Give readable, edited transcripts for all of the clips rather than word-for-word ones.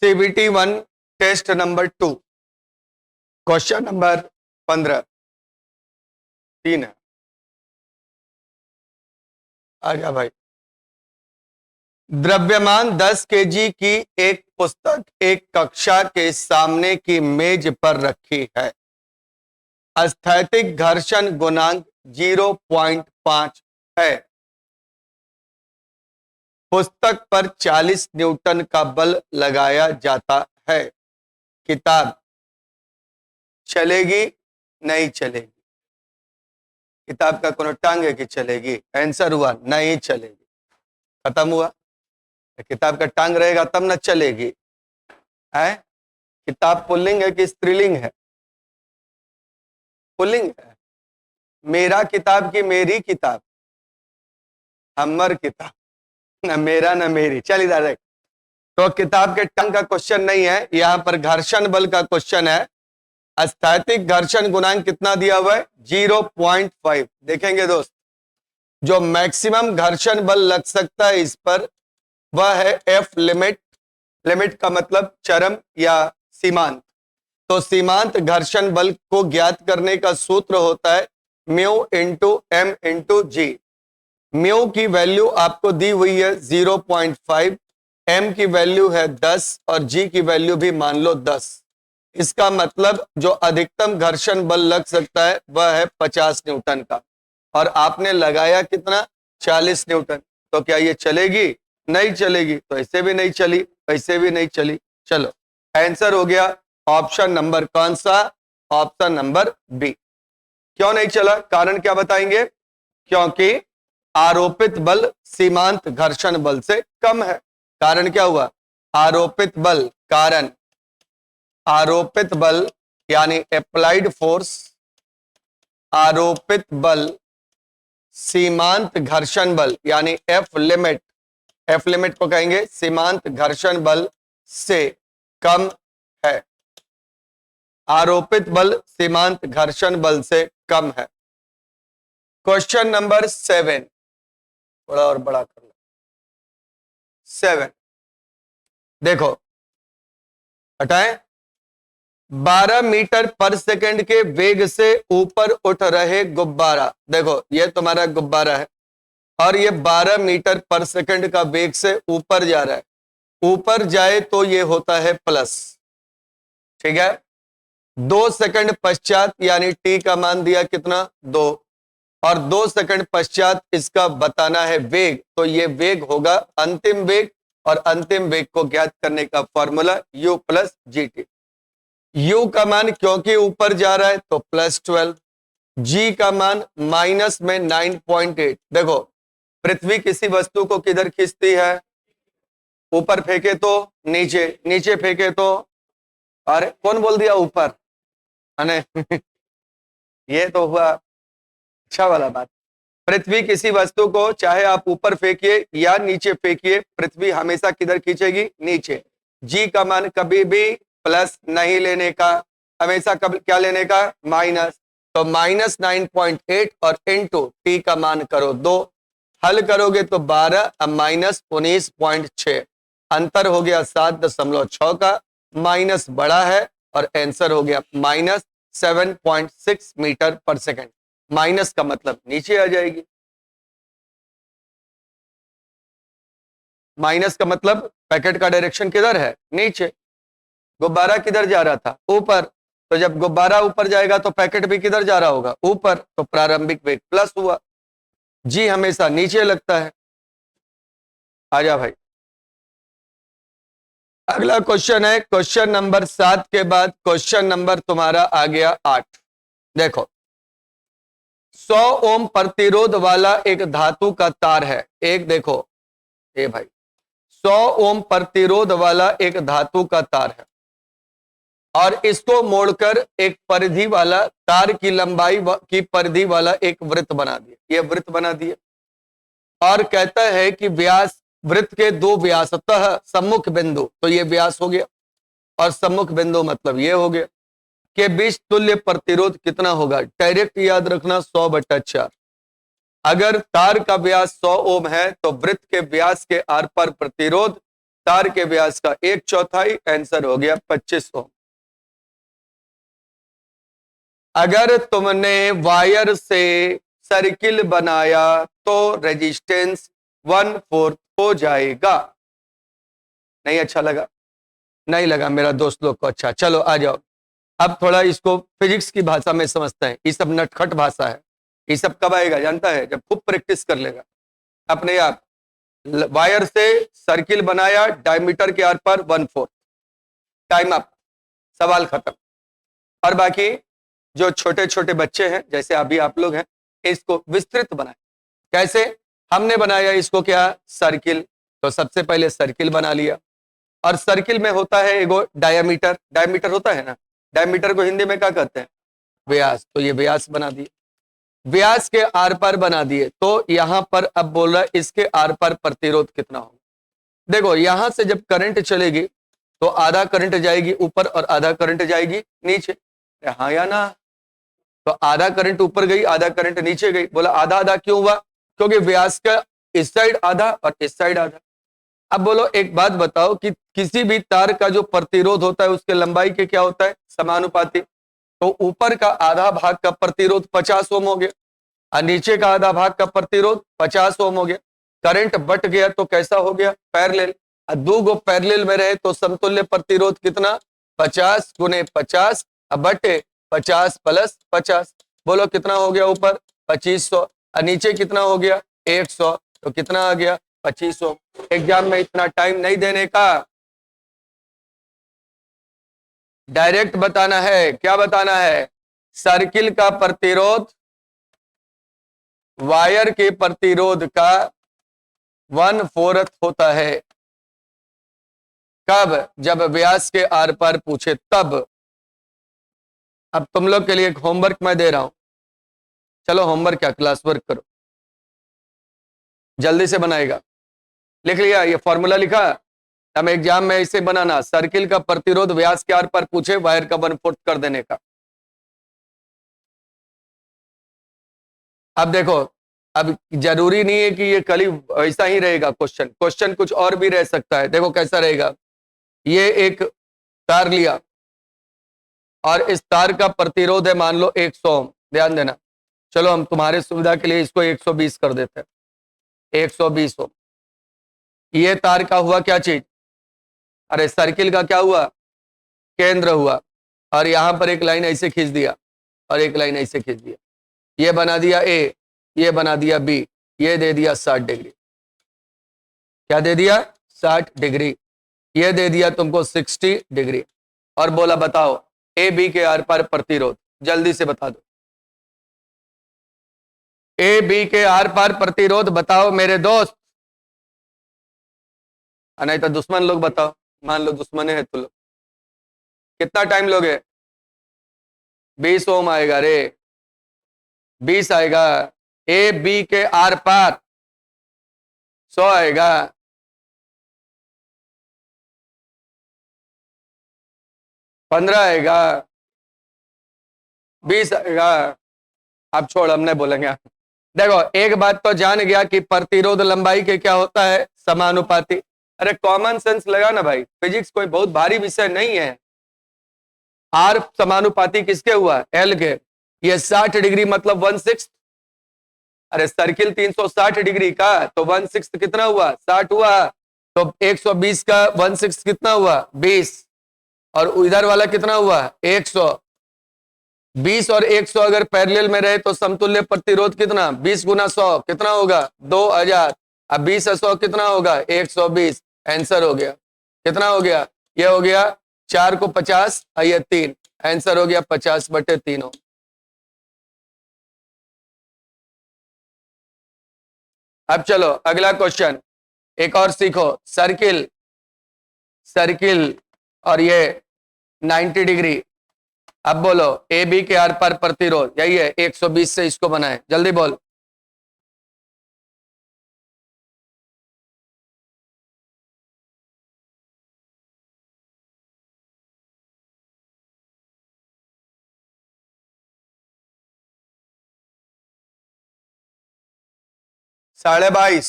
CBT 1 test number 2 question number 15 3 है। आ गया भाई। द्रव्यमान 10 kg की एक पुस्तक एक कक्षा के सामने की मेज पर रखी है। स्थैतिक घर्षण गुणांक 0.5 है। पुस्तक पर 40 न्यूटन का बल लगाया जाता है। किताब चलेगी नहीं चलेगी? किताब का कोनो टांग है कि चलेगी? आंसर हुआ नहीं चलेगी। खत्म हुआ। किताब का टांग रहेगा तब न चलेगी है। किताब पुल्लिंग है कि स्त्रीलिंग है? पुल्लिंग है। मेरा किताब की मेरी किताब? हमर किताब, न मेरा न मेरी। चल इधर देख। तो किताब के टांग का क्वेश्चन नहीं है, यहां पर घर्षण बल का क्वेश्चन है। स्थैतिक घर्षण गुणांक कितना दिया हुआ है? 0.5। देखेंगे दोस्त, जो मैक्सिमम घर्षण बल लग सकता है इस पर वह है एफ लिमिट। लिमिट का मतलब चरम या सीमांत। तो सीमांत घर्षण बल को ज्ञात करने का सूत्र होता है म्यू इंटू एम इंटू जी। म्यू की वैल्यू आपको दी हुई है 0.5, एम की वैल्यू है 10 और जी की वैल्यू भी मान लो 10। इसका मतलब जो अधिकतम घर्षण बल लग सकता है वह है 50 न्यूटन का, और आपने लगाया कितना? 40 न्यूटन। तो क्या ये चलेगी? नहीं चलेगी। तो ऐसे भी नहीं चली, ऐसे भी नहीं चली। चलो आंसर हो गया ऑप्शन नंबर कौन सा? Option number B. क्यों नहीं चला? कारण क्या बताएंगे? क्योंकि आरोपित बल सीमांत घर्षण बल से कम है। कारण क्या हुआ? आरोपित बल, कारण आरोपित बल यानी अप्लाइड फोर्स, आरोपित बल सीमांत घर्षण बल यानी एफ लिमिट, एफ लिमिट को कहेंगे सीमांत घर्षण बल से कम है। आरोपित बल सीमांत घर्षण बल से कम है। क्वेश्चन नंबर 7, थोड़ा और बड़ा कर लो। 7 देखो, हटाएं। 12 मीटर पर सेकंड के वेग से ऊपर उठ रहे गुब्बारा, देखो ये तुम्हारा गुब्बारा है और ये 12 मीटर पर सेकंड का वेग से ऊपर जा रहा है। ऊपर जाए तो ये होता है प्लस, ठीक है। 2 सेकंड पश्चात यानी टी का मान दिया कितना? 2, और 2 सेकंड पश्चात इसका बताना है वेग, तो ये वेग होगा अंतिम वेग, और अंतिम वेग को ज्ञात करने का formula u plus G T. u का मान क्योंकि ऊपर जा रहा है तो +12, g का मान माइनस में 9.8। देखो पृथ्वी किसी वस्तु को किधर खींचती है? ऊपर फेंके तो नीचे, नीचे फेंके तो, अरे कौन बोल दिया ऊपर? अने ये तो हुआ अच्छा वाला बात। पृथ्वी किसी वस्तु को चाहे आप ऊपर फेंकिए या नीचे फेंकिए, पृथ्वी हमेशा किधर खींचेगी? नीचे। जी का मान कभी भी प्लस नहीं लेने का, हमेशा कब क्या लेने का? माइनस। तो -9.8 और इनटू टी का मान करो 2, हल करोगे तो 12 माइनस 19.6, अंतर हो गया 7.6 का, माइनस बड़ा है और आंसर हो गया -7.6 मीटर पर सेकंड। माइनस का मतलब नीचे आ जाएगी, माइनस का मतलब पैकेट का डायरेक्शन किधर है? नीचे। गुब्बारा किधर जा रहा था? ऊपर। तो जब गुब्बारा ऊपर जाएगा तो पैकेट भी किधर जा रहा होगा? ऊपर। तो प्रारंभिक वेग प्लस हुआ। जी हमेशा नीचे लगता है। आजा भाई। अगला क्वेश्चन है क्वेश्चन नंबर 7 के बाद क्वेश्चन नंबर तुम्हारा आ गया 8। देखो 100 ओम प्रतिरोध वाला एक धातु का तार है। एक देखो ए भाई, 100 ओम प्रतिरोध वाला एक धातु का तार है और इसको मोड़कर एक परिधि वाला, तार की लंबाई की परिधि वाला एक वृत्त बना दिया। यह वृत्त बना दिया और कहता है कि व्यास वृत्त के 2 व्यासतः सम्मुख बिंदु, तो ये व्यास हो गया, और सम्मुख बिंदु मतलब ये हो गया, के बीच तुल्य प्रतिरोध कितना होगा? डायरेक्ट याद रखना 100/4। अगर तार का व्यास 100 ओम है तो वृत्त के व्यास के आर पार प्रतिरोध तार के व्यास का 1/4, आंसर हो गया 25 ओम। अगर तुमने वायर से सर्किल बनाया तो रेजिस्टेंस 1/4 हो जाएगा। नहीं अच्छा लगा? नहीं लगा मेरा दोस्त लोग को अच्छा। चलो आ जाओ, अब थोड़ा इसको फिजिक्स की भाषा में समझते हैं। ये सब नटखट भाषा है। ये सब कब आएगा जानता है? जब खूब प्रैक्टिस कर लेगा अपने आप। वायर से सर्किल बनाया, डायमीटर के आर पर 1/4, टाइम अप, सवाल खत्म। और बाकी जो छोटे छोटे बच्चे हैं जैसे अभी आप लोग हैं, इसको विस्तृत बनाए। कैसे? हमने बनाया इसको क्या? सर्किल। तो सबसे पहले सर्किल बना लिया, और सर्किल में होता है एगो डायमीटर। डायमीटर होता है ना, डायमीटर को हिंदी में क्या कहते हैं? व्यास। तो ये व्यास बना दिए, व्यास के आर पार बना दिए। तो यहां पर अब बोल रहा है इसके आर पार प्रतिरोध कितना होगा। देखो यहां से जब करंट चलेगी तो आधा करंट जाएगी ऊपर और आधा करंट जाएगी नीचे। हाँ या ना? तो आधा करंट ऊपर गई, आधा करंट नीचे गई। बोला आधा आधा क्यों हुआ? क्योंकि व्यास का इस साइड आधा और इस साइड आधा। अब बोलो एक बात बताओ कि किसी भी तार का जो प्रतिरोध होता है उसके लंबाई के क्या होता है? समानुपाती। तो ऊपर का आधा भाग का प्रतिरोध 50 ओम हो गया और नीचे का आधा भाग का प्रतिरोध 50 ओम हो गया। करंट बट गया तो कैसा हो गया? पैरेलल। और दो गो पैरेलल में रहे तो समतुल्य प्रतिरोध कितना? 50 गुने 50 बटे 50 प्लस 50। बोलो कितना हो गया? ऊपर 2500 और नीचे कितना हो गया? 100। तो कितना आ गया? 2500। एग्जाम में इतना टाइम नहीं देने का, डायरेक्ट बताना है। क्या बताना है? सर्किल का प्रतिरोध वायर के प्रतिरोध का 1/4 होता है। कब? जब व्यास के आर पार पूछे तब। अब तुम लोग के लिए एक होमवर्क मैं दे रहा हूं। चलो होमवर्क क्या, क्लास वर्क करो, जल्दी से बनाएगा। लिख लिया? ये फॉर्मूला लिखा? हम एग्जाम में इसे बनाना, सर्किल का प्रतिरोध व्यास के आर पार पूछे वायर का 1/4 कर देने का। अब देखो, अब जरूरी नहीं है कि ये कल ही ऐसा ही रहेगा। क्वेश्चन क्वेश्चन कुछ और भी रह सकता है। देखो कैसा रहेगा। ये एक तार लिया और इस तार का प्रतिरोध है मान लो 100 ओम। ध्यान देना, चलो हम तुम्हारे सुविधा के लिए इसको 120 कर देते हैं। 120 ओम। ये तार का हुआ क्या चीज? अरे सर्किल का क्या हुआ? केंद्र हुआ। और यहां पर एक लाइन ऐसे खींच दिया और एक लाइन ऐसे खींच दिया। ये बना दिया ए, ये बना दिया बी, ये दे दिया 60 डिग्री। क्या दे दिया? 60 डिग्री। ये दे दिया तुमको 60 डिग्री। और बोला बताओ ए बी के आर पार प्रतिरोध, जल्दी से बता दो। ए बी के आर पार प्रतिरोध बताओ मेरे दोस्त। नहीं तो दुश्मन लोग बताओ, मान लो दुश्मन है तो लोग। कितना टाइम लोगे? 20 ओम आएगा रे, 20 आएगा। ए बी के आर पार 100 आएगा। 15 आएगा। 20 आएगा। अब छोड़, हम नहीं बोलेंगे। देखो एक बात तो जान गया कि प्रतिरोध लंबाई के क्या होता है? समानुपाती। अरे कॉमन सेंस लगा ना भाई, फिजिक्स कोई बहुत भारी विषय नहीं है। आर समानुपाती किसके हुआ? एल के। ये 60 डिग्री मतलब 1/6। अरे सर्किल 360 डिग्री का, तो 1/6 कितना हुआ? 60 हुआ। तो 120 का 1/6 कितना हुआ? 20। और इधर वाला कितना हुआ? 100। 20 और 100 अगर पैरेलल में रहे तो समतुल्य प्रतिरोध कितना? 20 गुना 100 कितना होगा? 2000। अब 20 और 100 कितना होगा? 120। आंसर हो गया। कितना हो गया? ये हो गया 4 को 50 और ये 3। आंसर हो गया 50/3 ओम। अब चलो अगला क्वेश्चन एक और सीखो। सर्किल, सर्किल और ये 90 डिग्री। अब बोलो ए बी के आर पार प्रतिरोध यही है, 120 से इसको बनाए, जल्दी बोल। साढ़े 22।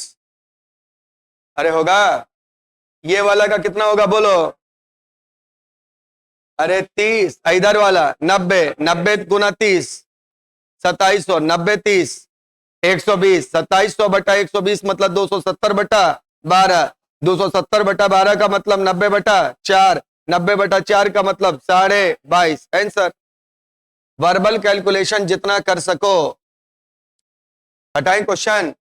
अरे होगा? ये वाला का कितना होगा बोलो? अरे 30। इधर वाला 90, 90 गुना 30 2700, 90 30 120, 2700 बटा 120 मतलब 270 बटा 12, 270 बटा 12 का मतलब 90 बटा 4, 90 बटा 4 का मतलब 22.5। आंसर। वर्बल कैलकुलेशन जितना कर सको। हटाएं क्वेश्चन।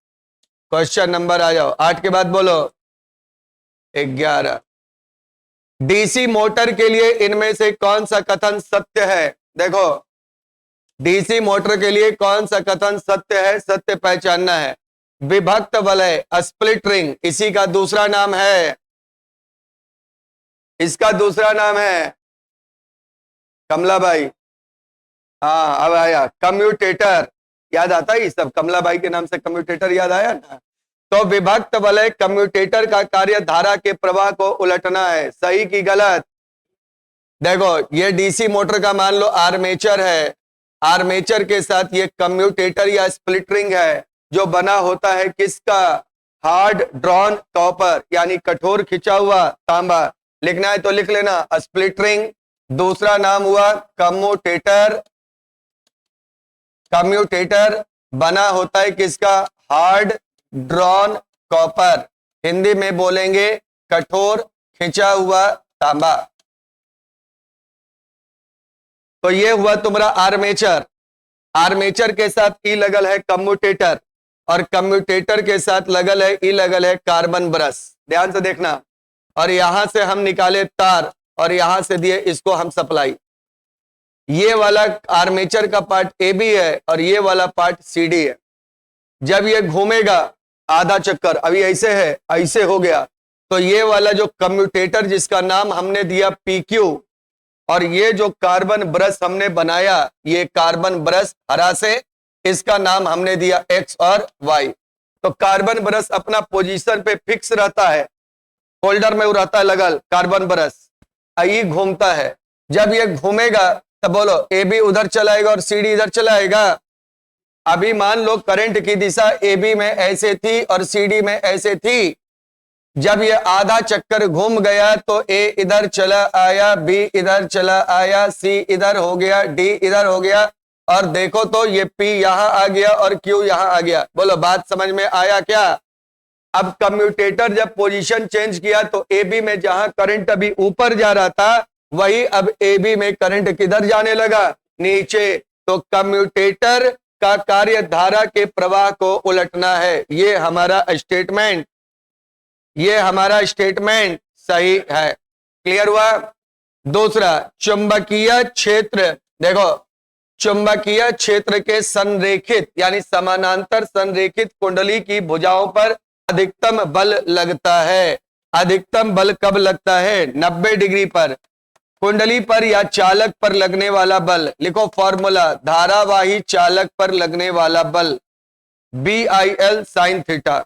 क्वेश्चन नंबर आ जाओ 8 के बाद बोलो 11। डीसी मोटर के लिए इनमें से कौन सा कथन सत्य है? देखो, डीसी मोटर के लिए कौन सा कथन सत्य है, सत्य पहचानना है। विभक्त वलय स्प्लिट रिंग इसी का दूसरा नाम है, इसका दूसरा नाम है कमला भाई। हाँ अब आया कम्यूटेटर। याद आता है ये सब? कमला भाई के नाम से कम्यूटेटर याद आया ना? तो विभक्त वलय कम्यूटेटर का कार्य धारा के प्रवाह को उलटना है। सही की गलत? देखो, ये डीसी मोटर का मान लो आर्मेचर है, आर्मेचर के साथ ये कम्यूटेटर या स्प्लिट रिंग है जो बना होता है किसका? हार्ड ड्रॉन कॉपर यानी कठोर खिंचा हुआ तांबा। लिखना है तो लिख लेना स्प्लिट रिंग, दूसरा नाम हुआ कम्यूटेटर। कम्यूटेटर बना होता है किसका? हार्ड ड्रॉन कॉपर, हिंदी में बोलेंगे कठोर खिंचा हुआ तांबा। तो ये हुआ तुम्हारा आर्मेचर। आर्मेचर के साथ ई लगल है कम्यूटेटर, और कम्यूटेटर के साथ लगल है ई लगल है कार्बन ब्रश। ध्यान से देखना। और यहां से हम निकाले तार और यहां से दिए इसको हम सप्लाई। ये वाला आर्मेचर का पार्ट ए बी है और ये वाला पार्ट सी डी है। जब ये घूमेगा आधा चक्कर, अभी ऐसे है, ऐसे हो गया, तो ये वाला जो कम्यूटेटर जिसका नाम हमने दिया पी क्यू, और ये जो कार्बन ब्रश हमने बनाया, ये कार्बन ब्रश हरा से, इसका नाम हमने दिया एक्स और वाई। तो कार्बन ब्रश अपना पोजीशन पे फिक्स रहता है, होल्डर में रहता है लगल कार्बन ब्रश, ये घूमता है। जब ये घूमेगा तब बोलो ए बी उधर चलाएगा और सी डी इधर चलाएगा। अभी मान लो करंट की दिशा ए बी में ऐसे थी और सी डी में ऐसे थी। जब ये आधा चक्कर घूम गया तो ए इधर चला आया, बी इधर चला आया, सी इधर हो गया, डी इधर हो गया, और देखो तो ये पी यहां आ गया और क्यू यहां आ गया। बोलो बात समझ में आया क्या? अब कम्यूटेटर जब पोजीशन चेंज किया तो ए बी में जहां करंट अभी ऊपर जा रहा था, वही अब ए बी में करंट किधर जाने लगा? नीचे। तो कम्यूटेटर का कार्य धारा के प्रवाह को उलटना है। ये हमारा स्टेटमेंट, ये हमारा स्टेटमेंट सही है। क्लियर हुआ? दूसरा, चुंबकीय क्षेत्र। देखो, चुंबकीय क्षेत्र के संरेखित यानी समानांतर संरेखित कुंडली की भुजाओं पर अधिकतम बल लगता है। अधिकतम बल कब लगता है? 90 डिग्री पर। कुंडली पर या चालक पर लगने वाला बल, लिखो फॉर्मूला, धारावाही चालक पर लगने वाला बल BIL sin थीटा।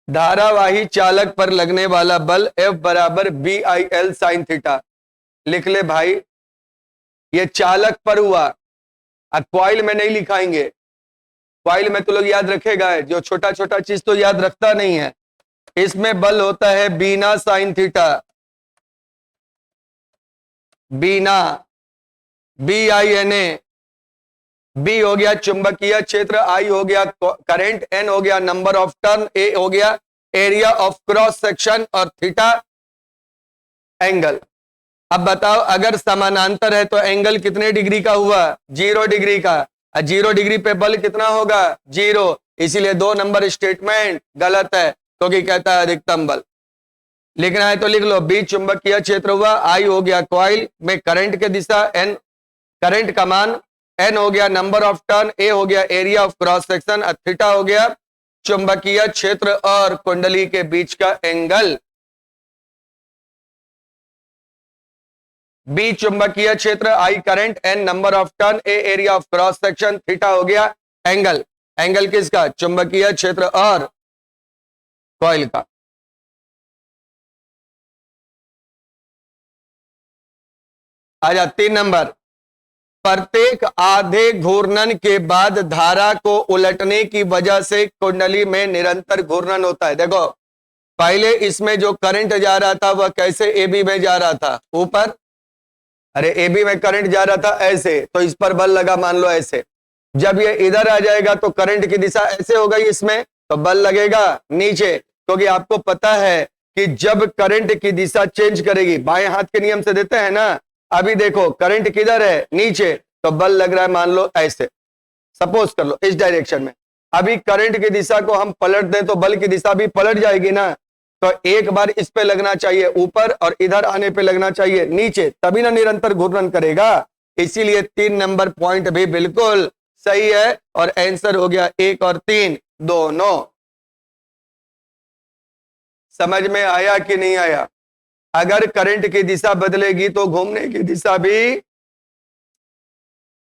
धारावाही चालक पर लगने वाला बल F बराबर BIL sin थीटा। लिख ले भाई, ये चालक पर हुआ, क्वाइल में नहीं लिखाएंगे। क्वाइल में तो लोग याद रखेगा, जो छोटा छोटा चीज तो याद रखता नहीं है। इसमें बल होता है बीना साइन थीटा, बीना, BINA। बी हो गया चुंबकीय क्षेत्र, आई हो गया करंट, एन हो गया नंबर ऑफ टर्न, ए हो गया एरिया ऑफ क्रॉस सेक्शन, और थीटा एंगल। अब बताओ, अगर समानांतर है तो एंगल कितने डिग्री का हुआ? 0 डिग्री का। 0 डिग्री पे बल कितना होगा? 0। इसीलिए 2 नंबर स्टेटमेंट गलत है, क्योंकि कहता है अधिकतम बल। लिखना है तो लिख लो, बी चुंबकीय क्षेत्र हुआ, आई हो गया कॉइल में करंट के दिशा, एन करंट का मान, एन हो गया नंबर ऑफ टर्न, ए हो गया area of cross section, theta हो गया चुंबकीय क्षेत्र और कुंडली के बीच का एंगल। बी चुंबकीय क्षेत्र, I current, N number of turn, A area of cross section, theta हो गया एंगल। एंगल किसका? चुंबकीय क्षेत्र और कॉइल का। आजा 3 नंबर, प्रत्येक आधे घूर्णन के बाद धारा को उलटने की वजह से कुंडली में निरंतर घूर्णन होता है। देखो, पहले इसमें जो करंट जा रहा था वह कैसे AB में जा रहा था, ऊपर। अरे AB में करंट जा रहा था ऐसे, तो इस पर बल लगा, मान लो ऐसे। जब ये इधर आ जाएगा तो करंट की दिशा ऐसे हो गई इसमें, तो बल लगेगा नीचे, क्योंकि आपको पता है कि जब करंट की दिशा चेंज करेगी, बाएं हाथ के नियम से देते हैं ना, अभी देखो करंट किधर है, नीचे, तो बल लग रहा है मान लो ऐसे, सपोज कर लो इस डायरेक्शन में। अभी करंट की दिशा को हम पलट दें तो बल की दिशा भी पलट जाएगी ना, तो एक बार इस पे लगना चाहिए ऊपर और इधर आने पे लगना चाहिए नीचे, तभी ना निरंतर घूर्णन करेगा। इसीलिए 3 नंबर पॉइंट भी बिल्कुल सही है और आंसर हो गया 1 और 3 दोनों। समझ में आया कि नहीं आया? अगर करंट की दिशा बदलेगी तो घूमने की दिशा भी,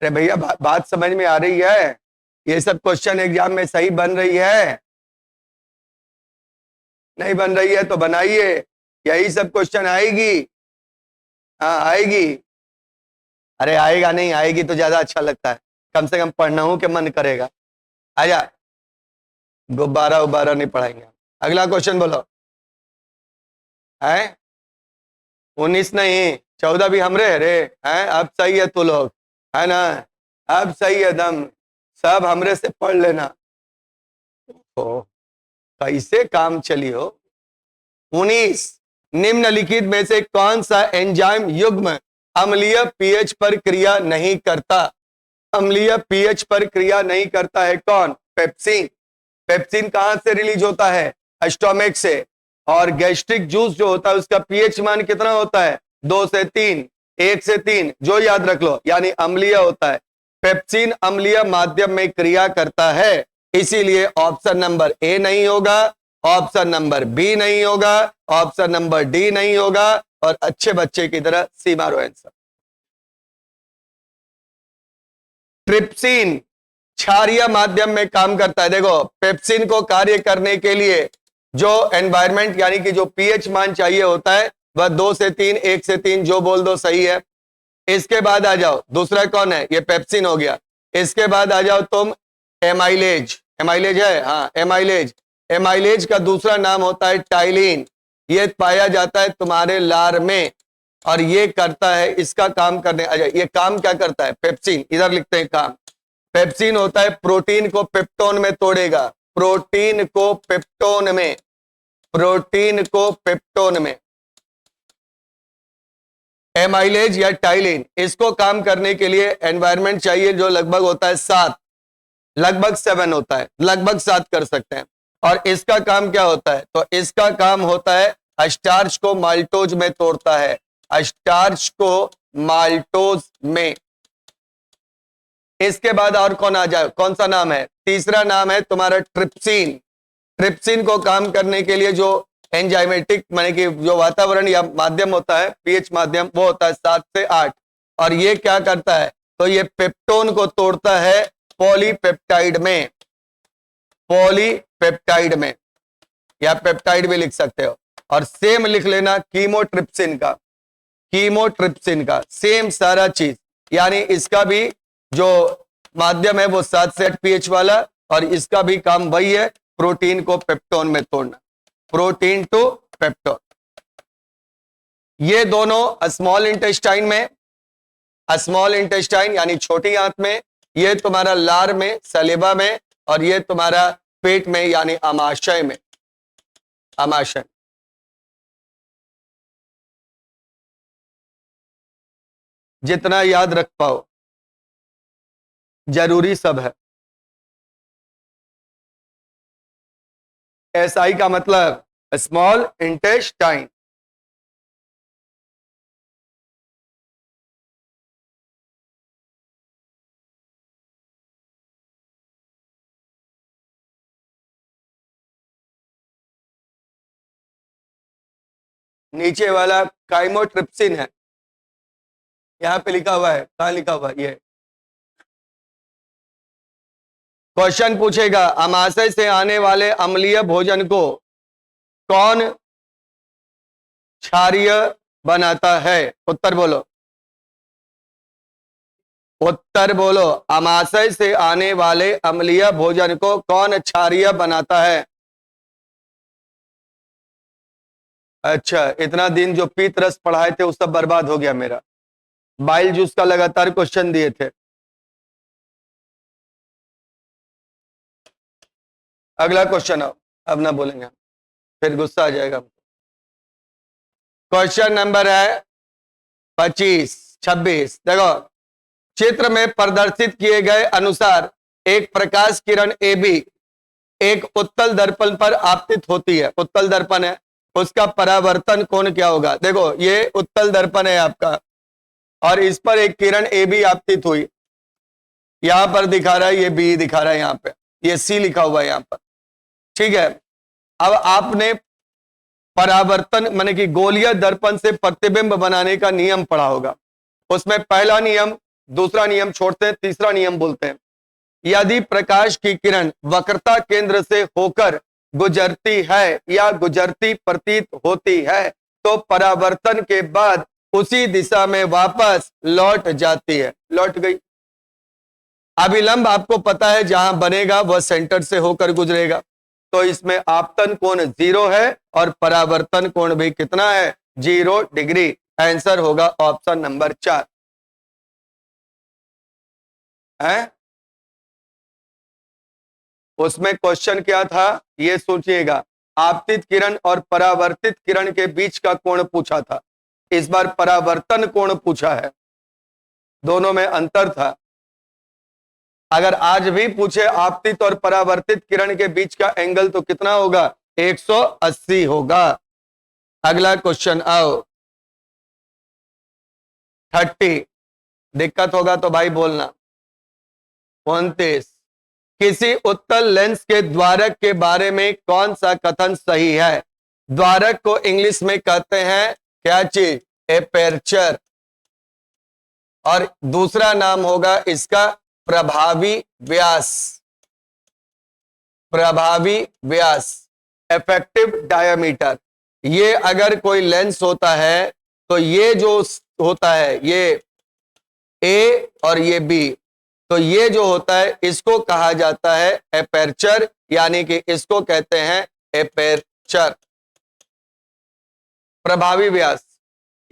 अरे भैया बात समझ में आ रही है? ये सब क्वेश्चन एग्जाम में सही बन रही है? नहीं बन रही है तो बनाइए, यही सब क्वेश्चन आएगी। हाँ आएगी। अरे आएगा नहीं, आएगी तो ज्यादा अच्छा लगता है, कम से कम पढ़ना हूं कि मन करेगा। आजा, गुब्बारा उब्बारा नहीं पढ़ाएंगे। अगला क्वेश्चन बोलो। है 19 नहीं 14 भी हमरे रे हैं। अब सही है तू लोग, है ना? अब सही है दम, सब हमरे से पढ़ लेना। ओ कैसे काम चली हो। 19, निम्नलिखित में से कौन सा एंजाइम युग्म अम्लीय पीएच पर क्रिया नहीं करता? अम्लीय पीएच पर क्रिया नहीं करता है कौन? पेप्सिन। पेप्सिन कहां से रिलीज होता है? स्टोमक से। और गैस्ट्रिक जूस जो होता है उसका पीएच मान कितना होता है? 2 से 3, 1 से 3, जो याद रख लो, यानी अम्लीय होता है। पेप्सिन अम्लीय माध्यम में क्रिया करता है, इसीलिए ऑप्शन नंबर ए नहीं होगा, ऑप्शन नंबर बी नहीं होगा, ऑप्शन नंबर डी नहीं होगा, और अच्छे बच्चे की तरह सी मारो आंसर। ट्रिप्सिन क्षारीय माध्यम में काम करता है। देखो पेप्सिन को कार्य करने के लिए जो एनवायरमेंट यानी कि जो पीएच मान चाहिए होता है वह 2 से 3, 1 से 3, जो बोल दो सही है। इसके बाद आ जाओ, दूसरा कौन है? ये पेप्सिन हो गया। इसके बाद आ जाओ तुम एमाइलेज। एमाइलेज है, हाँ एमाइलेज। एमाइलेज का दूसरा नाम होता है टाइलिन। ये पाया जाता है तुम्हारे लार में, और ये करता है, इसका काम करने आ जाए, ये काम क्या करता है? पेप्सिन, इधर लिखते हैं काम। पेप्सिन होता है प्रोटीन को पेप्टोन में तोड़ेगा, प्रोटीन को पेप्टोन में, प्रोटीन को पेप्टोन में। एमाइलेज या टाइलिन, इसको काम करने के लिए एनवायरनमेंट चाहिए जो लगभग होता है 7, लगभग 7 होता है, लगभग 7 कर सकते हैं। और इसका काम क्या होता है? तो इसका काम होता है स्टार्च को माल्टोज में तोड़ता है, स्टार्च को माल्टोज में। इसके बाद और कौन आ जाए? कौन सा नाम है? तीसरा नाम है तुम्हारा ट्रिप्सिन। ट्रिप्सिन को काम करने के लिए जो एंजाइमेटिक माने कि जो वातावरण या माध्यम होता है, पीएच माध्यम, वो होता है 7 से 8। और ये क्या करता है? तो ये पेप्टोन को तोड़ता है पॉलीपेप्टाइड में, पॉलीपेप्टाइड में, या पेप्टाइड भी लिख सकते हो। और सेम लिख लेना कीमोट्रिप्सिन का, कीमोट्रिप्सिन का सेम सारा चीज, यानी इसका भी जो माध्यम है वो 7 से 8 पीएच वाला, और इसका भी काम वही है, प्रोटीन को पेप्टोन में तोड़ना, प्रोटीन टू पेप्टोन। ये दोनों स्मॉल इंटेस्टाइन में, स्मॉल इंटेस्टाइन यानी छोटी आंत में, ये तुम्हारा लार में, सलेबा में, और ये तुम्हारा पेट में यानी आमाशय में, आमाशय। जितना याद रख पाओ जरूरी सब है। एसआई का मतलब स्मॉल इंटेस्टाइन। नीचे वाला काइमोट्रिप्सिन है, यहां पे लिखा हुआ है, कहां लिखा हुआ है? ये क्वेश्चन पूछेगा आमाशय से आने वाले अम्लीय भोजन को कौन क्षारीय बनाता है? उत्तर बोलो, उत्तर बोलो। आमाशय से आने वाले अम्लीय भोजन को कौन क्षारीय बनाता है? अच्छा, इतना दिन जो पीत रस पढ़ाए थे वो सब बर्बाद हो गया मेरा। बाइल जूस का लगातार क्वेश्चन दिए थे। अगला क्वेश्चन आओ, अब ना बोलेंगे फिर गुस्सा आ जाएगा। क्वेश्चन नंबर है 26 देखो, चित्र में प्रदर्शित किए गए अनुसार एक प्रकाश किरण ए बी एक उत्तल दर्पण पर आपतित होती है। उत्तल दर्पण है, उसका परावर्तन कोण क्या होगा? देखो ये उत्तल दर्पण है आपका और इस पर एक किरण ए बी आपतित हुई। यहां पर दिखा रहा है, ये बी दिखा रहा है, यहां पे ये सी लिखा हुआ है यहां पर। ठीक है, अब आपने परावर्तन माने कि गोलीय दर्पण से प्रतिबिंब बनाने का नियम पढ़ा होगा। उसमें पहला नियम, दूसरा नियम छोड़ते हैं, तीसरा नियम बोलते हैं। यदि प्रकाश की किरण वक्रता केंद्र से होकर गुजरती है या गुजरती प्रतीत होती है तो परावर्तन के बाद उसी दिशा में वापस लौट जाती है। लौट गई। अभिलंब आपको पता है जहां बनेगा वह सेंटर से होकर गुजरेगा, तो इसमें आपतन कोण 0 है और परावर्तन कोण भी कितना है? 0 डिग्री। आंसर होगा ऑप्शन नंबर 4 है। उसमें क्वेश्चन क्या था ये सोचिएगा, आपतित किरण और परावर्तित किरण के बीच का कोण पूछा था, इस बार परावर्तन कोण पूछा है, दोनों में अंतर था। अगर आज भी पूछे आपतित और परावर्तित किरण के बीच का एंगल तो कितना होगा? 180 होगा। अगला क्वेश्चन आओ 30, दिक्कत होगा तो भाई बोलना। 29, किसी उत्तल लेंस के द्वारक के बारे में कौन सा कथन सही है? द्वारक को इंग्लिश में कहते हैं क्या चीज? एपर्चर। और दूसरा नाम होगा इसका प्रभावी व्यास। प्रभावी व्यास, इफेक्टिव डायमीटर। ये अगर कोई लेंस होता है तो ये जो होता है ये ए और ये बी, तो ये जो होता है इसको कहा जाता है एपर्चर, यानी कि इसको कहते हैं एपर्चर। प्रभावी व्यास,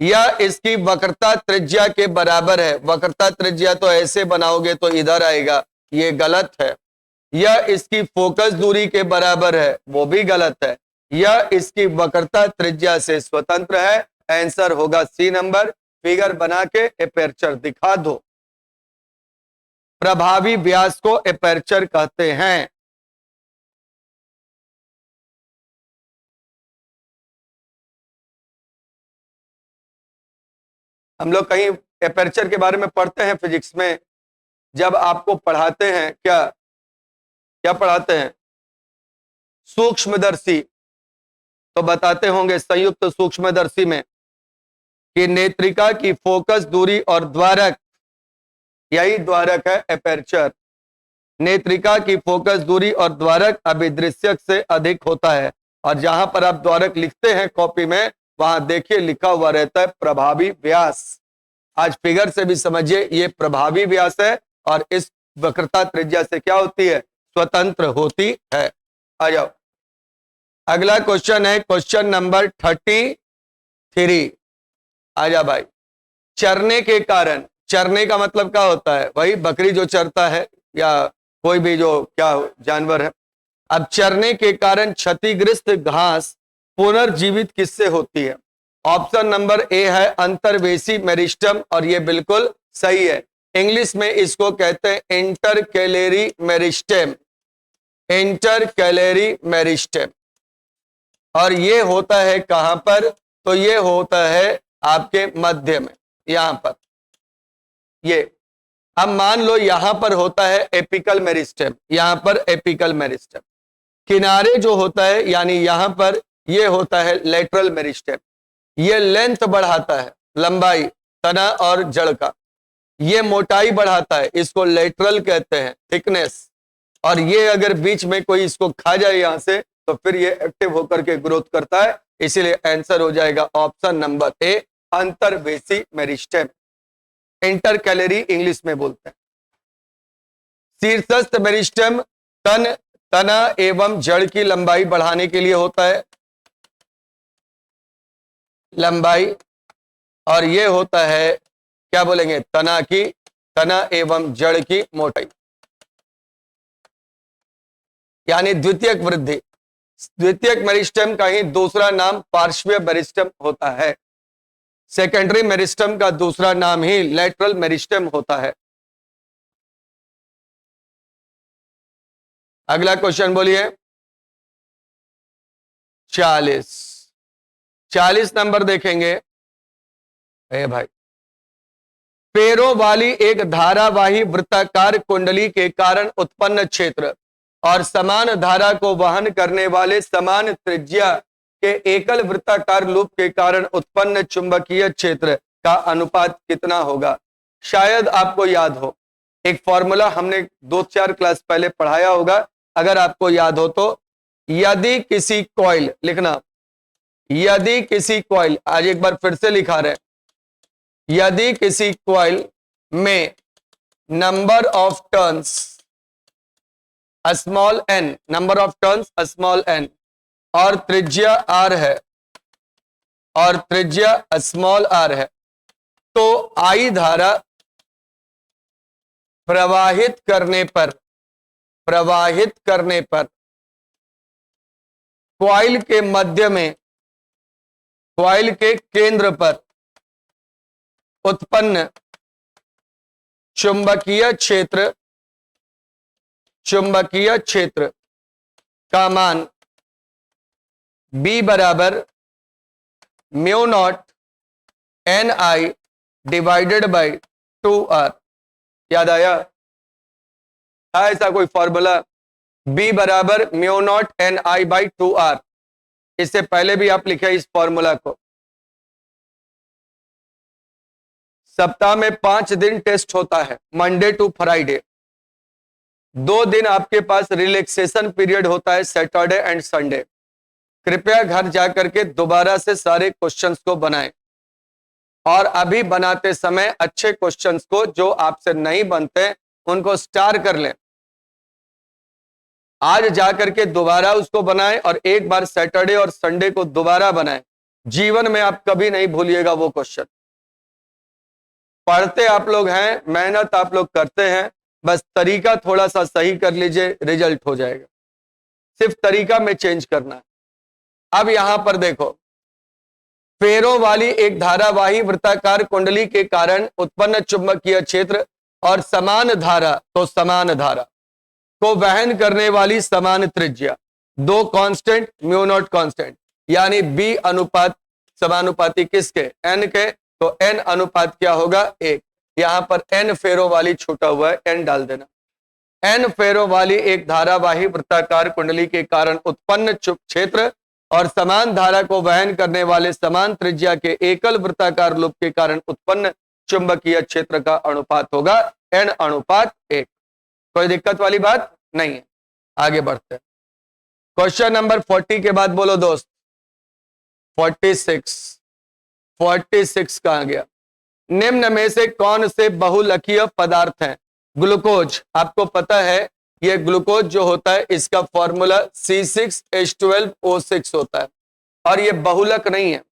यह इसकी वक्रता त्रिज्या के बराबर है। वक्रता त्रिज्या तो ऐसे बनाओगे तो इधर आएगा, ये गलत है। यह इसकी फोकस दूरी के बराबर है, वो भी गलत है। यह इसकी वक्रता त्रिज्या से स्वतंत्र है। आंसर होगा सी नंबर। फिगर बना के एपर्चर दिखा दो। प्रभावी व्यास को एपर्चर कहते हैं। हम लोग कहीं एपर्चर के बारे में पढ़ते हैं फिजिक्स में, जब आपको पढ़ाते हैं क्या क्या पढ़ाते हैं? सूक्ष्मदर्शी, तो बताते होंगे संयुक्त सूक्ष्मदर्शी में कि नेत्रिका की फोकस दूरी और द्वारक, यही द्वारक है एपर्चर। नेत्रिका की फोकस दूरी और द्वारक अभिदृश्यक से अधिक होता है। और जहां पर आप द्वारक लिखते हैं कॉपी में, वहां देखिए लिखा हुआ रहता है प्रभावी व्यास। आज फिगर से भी समझिए ये प्रभावी व्यास है और इस वक्रता त्रिज्या से क्या होती है? स्वतंत्र होती है। आ जाओ, अगला क्वेश्चन है क्वेश्चन नंबर 33। आजा भाई। चरने के कारण, चरने का मतलब क्या होता है? वही बकरी जो चरता है या कोई भी जो क्या जानवर है। अब चरने के कारण क्षतिग्रस्त घास पुनर्जीवित किससे होती है? ऑप्शन नंबर ए है अंतर्वेशी मेरिस्टम, और ये बिल्कुल सही है। इंग्लिश में इसको कहते हैं इंटरकैलेरी मेरिस्टेम। Intercalary meristem. और ये होता है कहां पर? तो ये होता है आपके मध्य में, यहां पर। ये अब मान लो यहां पर होता है एपिकल मेरिस्टेम, यहां पर एपिकल मेरिस्टेम। किनारे जो होता है यानी यहां पर ये होता है लेटरल मेरिस्टेम। ये लेंथ बढ़ाता है, लंबाई, तना और जड़ का। ये मोटाई बढ़ाता है, इसको लेटरल कहते हैं, थिकनेस। और ये अगर बीच में कोई इसको खा जाए यहां से तो फिर ये एक्टिव होकर के ग्रोथ करता है। इसीलिए आंसर हो जाएगा ऑप्शन नंबर ए अंतर्वेशी मेरिस्टेम। इंटरकैलेरी इंग्लिश में बोलते हैं। शीर्षस्थ मेरिस्टेम तना एवं जड़ की लंबाई बढ़ाने के लिए होता है। लंबाई, और ये होता है क्या बोलेंगे, तना की, तना एवं जड़ की मोटाई, यानी द्वितीयक वृद्धि। द्वितीयक मेरिस्टेम का ही दूसरा नाम पार्श्वीय मेरिस्टेम होता है। सेकेंडरी मेरिस्टेम का दूसरा नाम ही लेटरल मेरिस्टेम होता है। अगला क्वेश्चन बोलिए। 40 नंबर देखेंगे। ए भाई, पैरों वाली एक धारावाही वृत्ताकार कुंडली के कारण उत्पन्न क्षेत्र और समान धारा को वहन करने वाले समान त्रिज्या के एकल वृत्ताकार लूप के कारण उत्पन्न चुंबकीय क्षेत्र का अनुपात कितना होगा? शायद आपको याद हो, एक फॉर्मूला हमने 2-4 क्लास पहले पढ़ाया होगा। अगर आपको याद हो तो, यदि किसी कॉइल, लिखना, यदि किसी कॉइल, आज एक बार फिर से लिखा रहे, यदि किसी कॉइल में number of turns small n, number of turns small n और त्रिज्या r है, और त्रिज्या स्मॉल r है, तो I धारा प्रवाहित करने पर कॉइल के मध्य में, कॉइल के केंद्र पर उत्पन्न चुंबकीय क्षेत्र का मान B बराबर mu naught NI divided by 2R। याद आया? था ऐसा कोई फॉर्मूला? B बराबर mu naught NI by 2R। इससे पहले भी आप लिखे इस फॉर्मूला को। सप्ताह में 5 दिन टेस्ट होता है, मंडे टू फ्राइडे। 2 दिन आपके पास रिलैक्सेशन पीरियड होता है, सैटरडे एंड संडे। कृपया घर जाकर के दोबारा से सारे क्वेश्चंस को बनाएं, और अभी बनाते समय अच्छे क्वेश्चंस को, जो आपसे नहीं बनते उनको स्टार कर लें। आज जाकर के दोबारा उसको बनाएं, और एक बार सैटरडे और संडे को दोबारा बनाएं। जीवन में आप कभी नहीं भूलिएगा वो क्वेश्चन। पढ़ते आप लोग हैं, मेहनत आप लोग करते हैं, बस तरीका थोड़ा सा सही कर लीजिए, रिजल्ट हो जाएगा। सिर्फ तरीका में चेंज करना है। अब यहां पर देखो, पैरों वाली एक धारावाही वृत्ताकार कुंडली के कारण उत्पन्न चुंबकीय क्षेत्र और समान धारा, तो समान धारा को वहन करने वाली समान त्रिज्या, 2 कांस्टेंट, म्यू नॉट कांस्टेंट, यानी B अनुपात समानुपाती किसके? N के। तो N अनुपात क्या होगा? 1। यहां पर N फेरों वाली छूटा हुआ है, N डाल देना। N फेरों वाली एक धारावाही वृत्ताकार कुंडली के कारण उत्पन्न क्षेत्र और समान धारा को वहन करने वाले समान त्रिज्या के एकल वृत्ताकार लूप के कारण उत्पन्न चुंबकीय क्षेत्र का अनुपात होगा N अनुपात 1। कोई दिक्कत वाली बात नहीं है। आगे बढ़ते हैं। क्वेश्चन नंबर 40 के बाद बोलो दोस्त। 46 कहां गया? निम्न में से कौन से बहुलकीय पदार्थ हैं? ग्लूकोज, आपको पता है ये ग्लूकोज जो होता है इसका फॉर्मूला C6H12O6 होता है, और ये बहुलक नहीं है,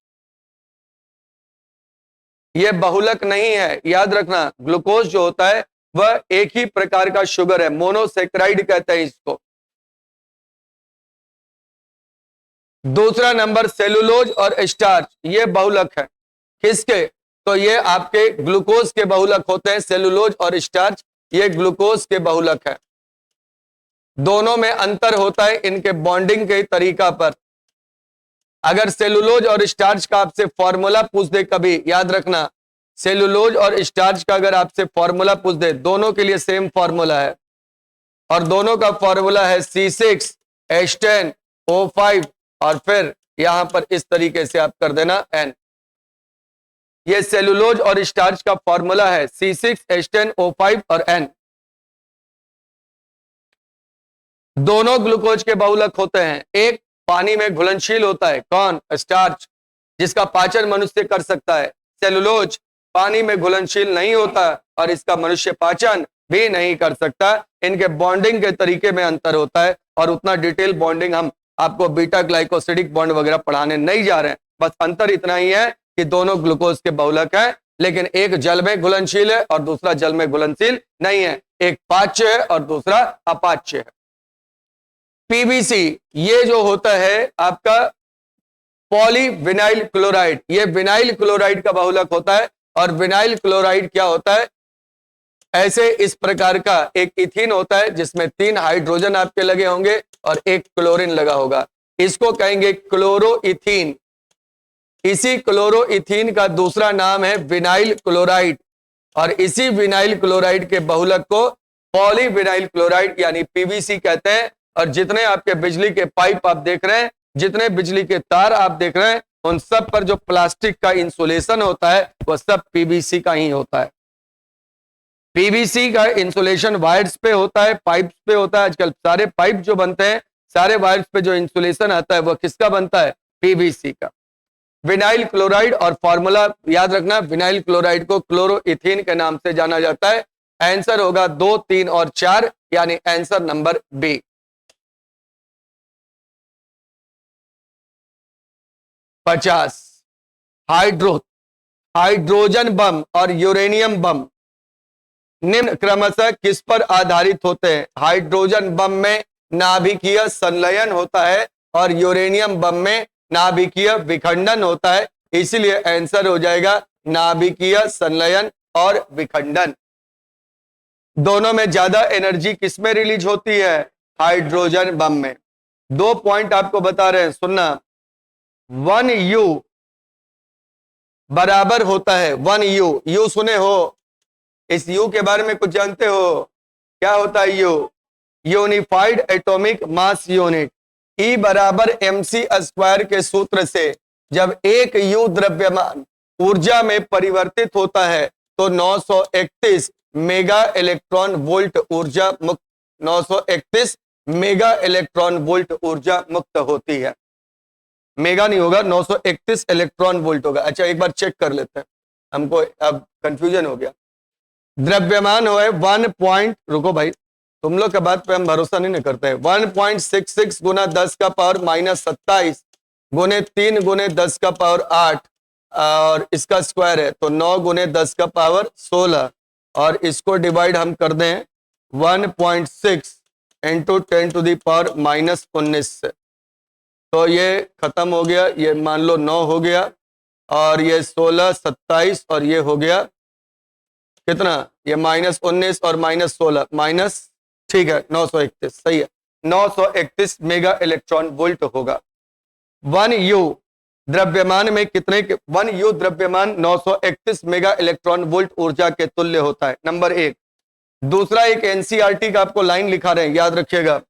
ये बहुलक नहीं है। याद रखना, ग्लूकोज जो होता है वह एक ही प्रकार का शुगर है, मोनोसेक्राइड कहते हैं इसको। दूसरा नंबर सेलुलोज और स्टार्च, ये बहुलक है। किसके? तो ये आपके ग्लूकोज के बहुलक होते हैं, सेलुलोज और स्टार्च, ये ग्लूकोज के बहुलक है। दोनों में अंतर होता है इनके बॉन्डिंग के तरीका पर। अगर सेलुलोज और स्टार्च का आपसे फॉर्मूला पूछ दे कभी, याद रखना, सेलुलोज और स्टार्च का अगर आपसे फॉर्मूला पूछ दे, दोनों के लिए सेम फॉर्मूला है, और दोनों का फॉर्मूला है C6H10O5, और फिर यहां पर इस तरीके से आप कर देना N। ये सेलुलोज और स्टार्च का फॉर्मूला है C6H10O5 और N। दोनों ग्लूकोज के बहुलक होते हैं। एक पानी में घुलनशील होता है, कौन? स्टार्च, जिसका पाचन मनुष्य कर सकता है। सेलुलोज पानी में घुलनशील नहीं होता और इसका मनुष्य पाचन भी नहीं कर सकता। इनके बॉन्डिंग के तरीके में अंतर होता है, और उतना डिटेल बॉन्डिंग हम आपको बीटा ग्लाइकोसिडिक बॉन्ड वगैरह पढ़ाने नहीं जा रहे हैं। बस अंतर इतना ही है कि दोनों ग्लूकोज के बहुलक है, लेकिन एक जल में घुलनशील है और दूसरा जल में घुलनशील नहीं है। एक पाच्य है और दूसरा अपाच्य है। पीबीसी ये जो होता है आपका पॉलीविनाइल क्लोराइड, ये विनाइल क्लोराइड का बहुलक होता है। और विनाइल क्लोराइड क्या होता है? ऐसे इस प्रकार का एक इथीन होता है जिसमें 3 हाइड्रोजन आपके लगे होंगे और एक क्लोरीन लगा होगा, इसको कहेंगे क्लोरोइथीन। इसी क्लोरोइथीन का दूसरा नाम है विनाइल क्लोराइड, और इसी विनाइल क्लोराइड के बहुलक को पॉलीविनाइल क्लोराइड यानी पीवीसी कहते हैं। और जितने आपके बिजली के पाइप आप देख रहे हैं, जितने बिजली के तार आप देख रहे हैं, उन सब पर जो प्लास्टिक का इंसुलेशन होता है वह सब पीवीसी का ही होता है। पीवीसी का इंसुलेशन वायर्स पे होता है, पाइप्स पे होता है। आजकल सारे पाइप जो बनते हैं, सारे वायर्स पे जो इंसुलेशन आता है वह किसका बनता है? पीवीसी का। विनाइल क्लोराइड, और फॉर्मूला याद रखना, विनाइल क्लोराइड को क्लोरोइथीन के नाम से जाना जाता है। आंसर होगा 2, 3 और 4, यानी आंसर नंबर बी। पचास, हाइड्रोजन बम और यूरेनियम बम निम्न क्रमशः किस पर आधारित होते हैं? हाइड्रोजन बम में नाभिकीय संलयन होता है और यूरेनियम बम में नाभिकीय विखंडन होता है, इसलिए आंसर हो जाएगा नाभिकीय संलयन और विखंडन। दोनों में ज्यादा एनर्जी किसमें रिलीज होती है? हाइड्रोजन बम में। 2 पॉइंट आपको बता रहे हैं, सुनना। 1U बराबर होता है 1U, U सुने हो? इस U के बारे में कुछ जानते हो? क्या होता है U? Unified atomic mass unit. E बराबर mc² के सूत्र से जब एक U द्रव्यमान ऊर्जा में परिवर्तित होता है तो 931 मेगा इलेक्ट्रॉन वोल्ट ऊर्जा मुक्त, 931 मेगा इलेक्ट्रॉन वोल्ट ऊर्जा मुक्त होती है। मेगा नहीं होगा, 931 इलेक्ट्रॉन वोल्ट होगा। अच्छा, एक बार चेक कर लेते हैं, हमको अब कंफ्यूजन हो गया। द्रव्यमान हो 1 रुको भाई, तुम लोग के बात पे हम भरोसा नहीं करते हैं। 1.66 गुना 10 का पावर -27 गुने 3 गुने 10 का पावर 8 और इसका स्क्वायर है तो 9 गुने 10 का पावर 16, और इसको डिवाइड हम कर दें 1.6 इंटू 10 टू दी पावर -19 से, तो ये खत्म हो गया। ये मान लो 9 हो गया, और ये 16, 27 और ये हो गया कितना? ये -19 और -16 माइनस, ठीक है 931, सही है, 931 मेगा इलेक्ट्रॉन वोल्ट होगा। 1U द्रव्यमान में कितने 1U द्रव्यमान 931 मेगा इलेक्ट्रॉन वोल्ट ऊर्जा के तुल्य होता है, नंबर 1। दूसरा एक एनसीईआरटी का आपको लाइन लिखा रहे हैं, याद रखिएगा।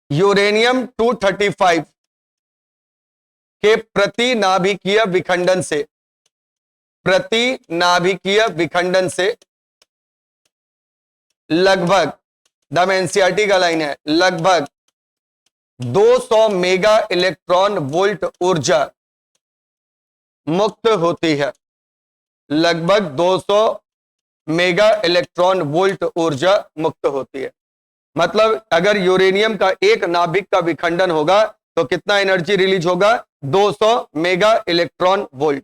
यूरेनियम 235 के प्रति नाभिकीय विखंडन से, प्रति नाभिकीय विखंडन से लगभग, दम एनसीईआरटी का लाइन है, लगभग 200 मेगा इलेक्ट्रॉन वोल्ट ऊर्जा मुक्त होती है। लगभग 200 मेगा इलेक्ट्रॉन वोल्ट ऊर्जा मुक्त होती है। मतलब अगर यूरेनियम का एक नाभिक का विखंडन होगा तो कितना एनर्जी रिलीज होगा? 200 मेगा इलेक्ट्रॉन वोल्ट।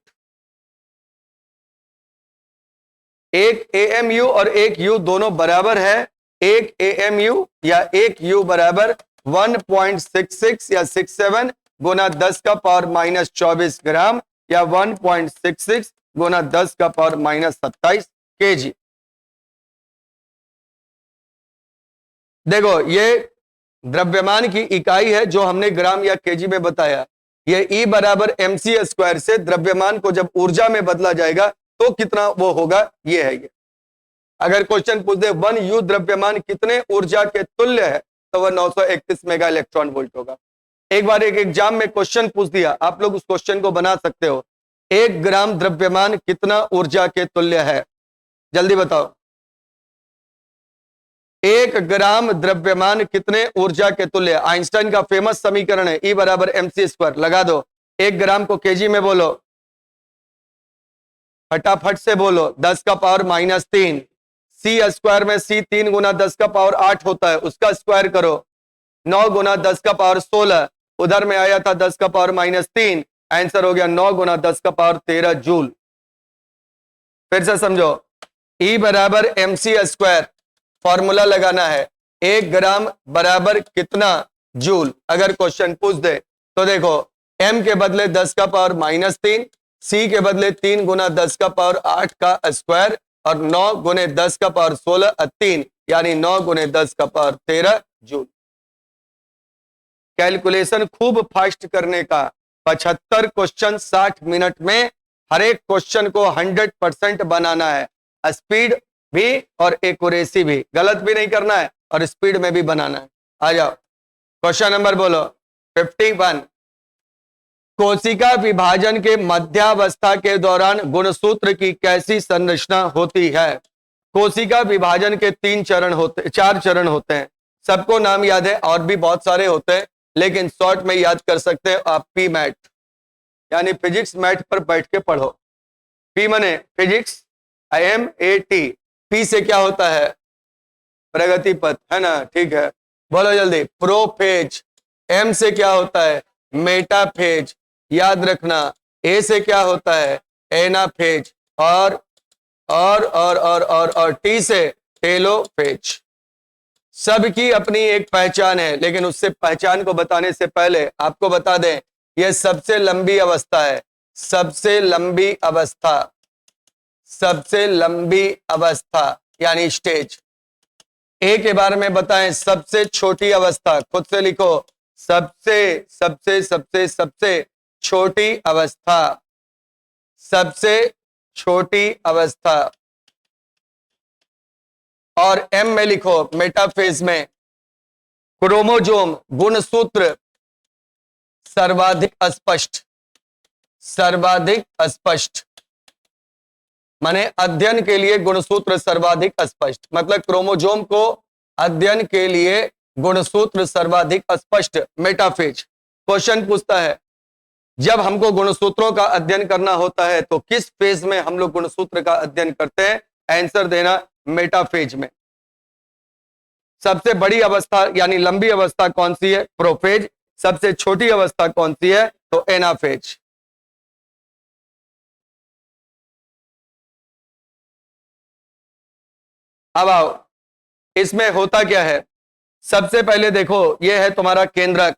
एक AMU और एक U दोनों बराबर है। एक AMU या एक U बराबर 1.66 या 67 गुना 10 का पावर -24 ग्राम या 1.66 गुना 10 का पावर -27 kg। देखो, ये द्रव्यमान की इकाई है जो हमने ग्राम या केजी में बताया। ये E बराबर mc² से द्रव्यमान को जब ऊर्जा में बदला जाएगा तो कितना वो होगा, ये है ये। अगर क्वेश्चन पूछ दे 1U द्रव्यमान कितने ऊर्जा के तुल्य है तो वह 931 मेगा इलेक्ट्रॉन वोल्ट होगा। एक बार एक एग्जाम में क्वेश्चन पूछ दिया, आप लोग उस क्वेश्चन को बना सकते हो। 1 ग्राम द्रव्यमान कितना ऊर्जा के तुल्य है? जल्दी बताओ। 1 ग्राम द्रव्यमान कितने ऊर्जा के तुल्य? आइंस्टाइन का फेमस समीकरण है E बराबर mc²। लगा दो। 1 ग्राम को केजी में बोलो, फटाफट से बोलो। 10 का पावर -3, C² में C 3 गुना 10 का पावर 8 होता है, उसका स्क्वायर करो। 9 गुना 10 का पावर 16, उधर में आया था 10 का पावर -3, आंसर हो गया 9 गुना 10 का पावर 13 जूल। फिर से समझो, E बराबर mc², फॉर्मूला लगाना है 1 ग्राम बराबर कितना जूल। अगर क्वेश्चन पूछ दे तो देखो, m के बदले 10 का पावर -3, c के बदले 3 गुना 10 का पावर 8 का स्क्वायर और 9 गुने 10 का पावर 16 3, यानी 9 गुने 10 का पावर 13 जूल। कैलकुलेशन खूब फास्ट करने का, 75 क्वेश्चन 60 मिनट में, हर एक क्वेश्चन को 100% बनाना है। स्पीड भी और एक्यूरेसी भी, गलत भी नहीं करना है और स्पीड में भी बनाना है। आ जाओ, क्वेश्चन नंबर बोलो 51। कोशिका विभाजन के मध्यावस्था के दौरान गुणसूत्र की कैसी संरचना होती है? कोशिका विभाजन के 4 चरण होते हैं, सबको नाम याद है और भी बहुत सारे होते हैं, लेकिन शॉर्ट में याद कर सकते हैं आप। पी मैट यानी फिजिक्स मैट पर बैठ के पढ़ो। पी माने फिजिक्स, IMAT। पी से क्या होता है? प्रगति पथ, है ना? ठीक है, बोलो जल्दी। प्रोफेज। एम से क्या होता है? मेटाफेज, याद रखना। ए से क्या होता है? एनाफेज। और टी से टेलोफेज। सबकी अपनी एक पहचान है, लेकिन उससे पहचान को बताने से पहले आपको बता दें, यह सबसे लंबी अवस्था है। सबसे लंबी अवस्था, सबसे लंबी अवस्था यानी स्टेज। ए के बारे में बताएं, सबसे छोटी अवस्था, खुद से लिखो, सबसे सबसे सबसे सबसे छोटी अवस्था, सबसे छोटी अवस्था। और एम में लिखो मेटाफेज में क्रोमोजोम गुणसूत्र सर्वाधिक स्पष्ट, सर्वाधिक स्पष्ट माने अध्ययन के लिए गुणसूत्र सर्वाधिक स्पष्ट, मतलब क्रोमोजोम को अध्ययन के लिए गुणसूत्र सर्वाधिक स्पष्ट, मेटाफेज। क्वेश्चन पूछता है, जब हमको गुणसूत्रों का अध्ययन करना होता है तो किस फेज में हम लोग गुणसूत्र का अध्ययन करते हैं? आंसर देना मेटाफेज में। सबसे बड़ी अवस्था यानी लंबी अवस्था कौन सी है? प्रोफेज। सबसे छोटी अवस्था कौन सी है? तो एनाफेज। अब आओ, इसमें होता क्या है? सबसे पहले देखो, यह है तुम्हारा केंद्रक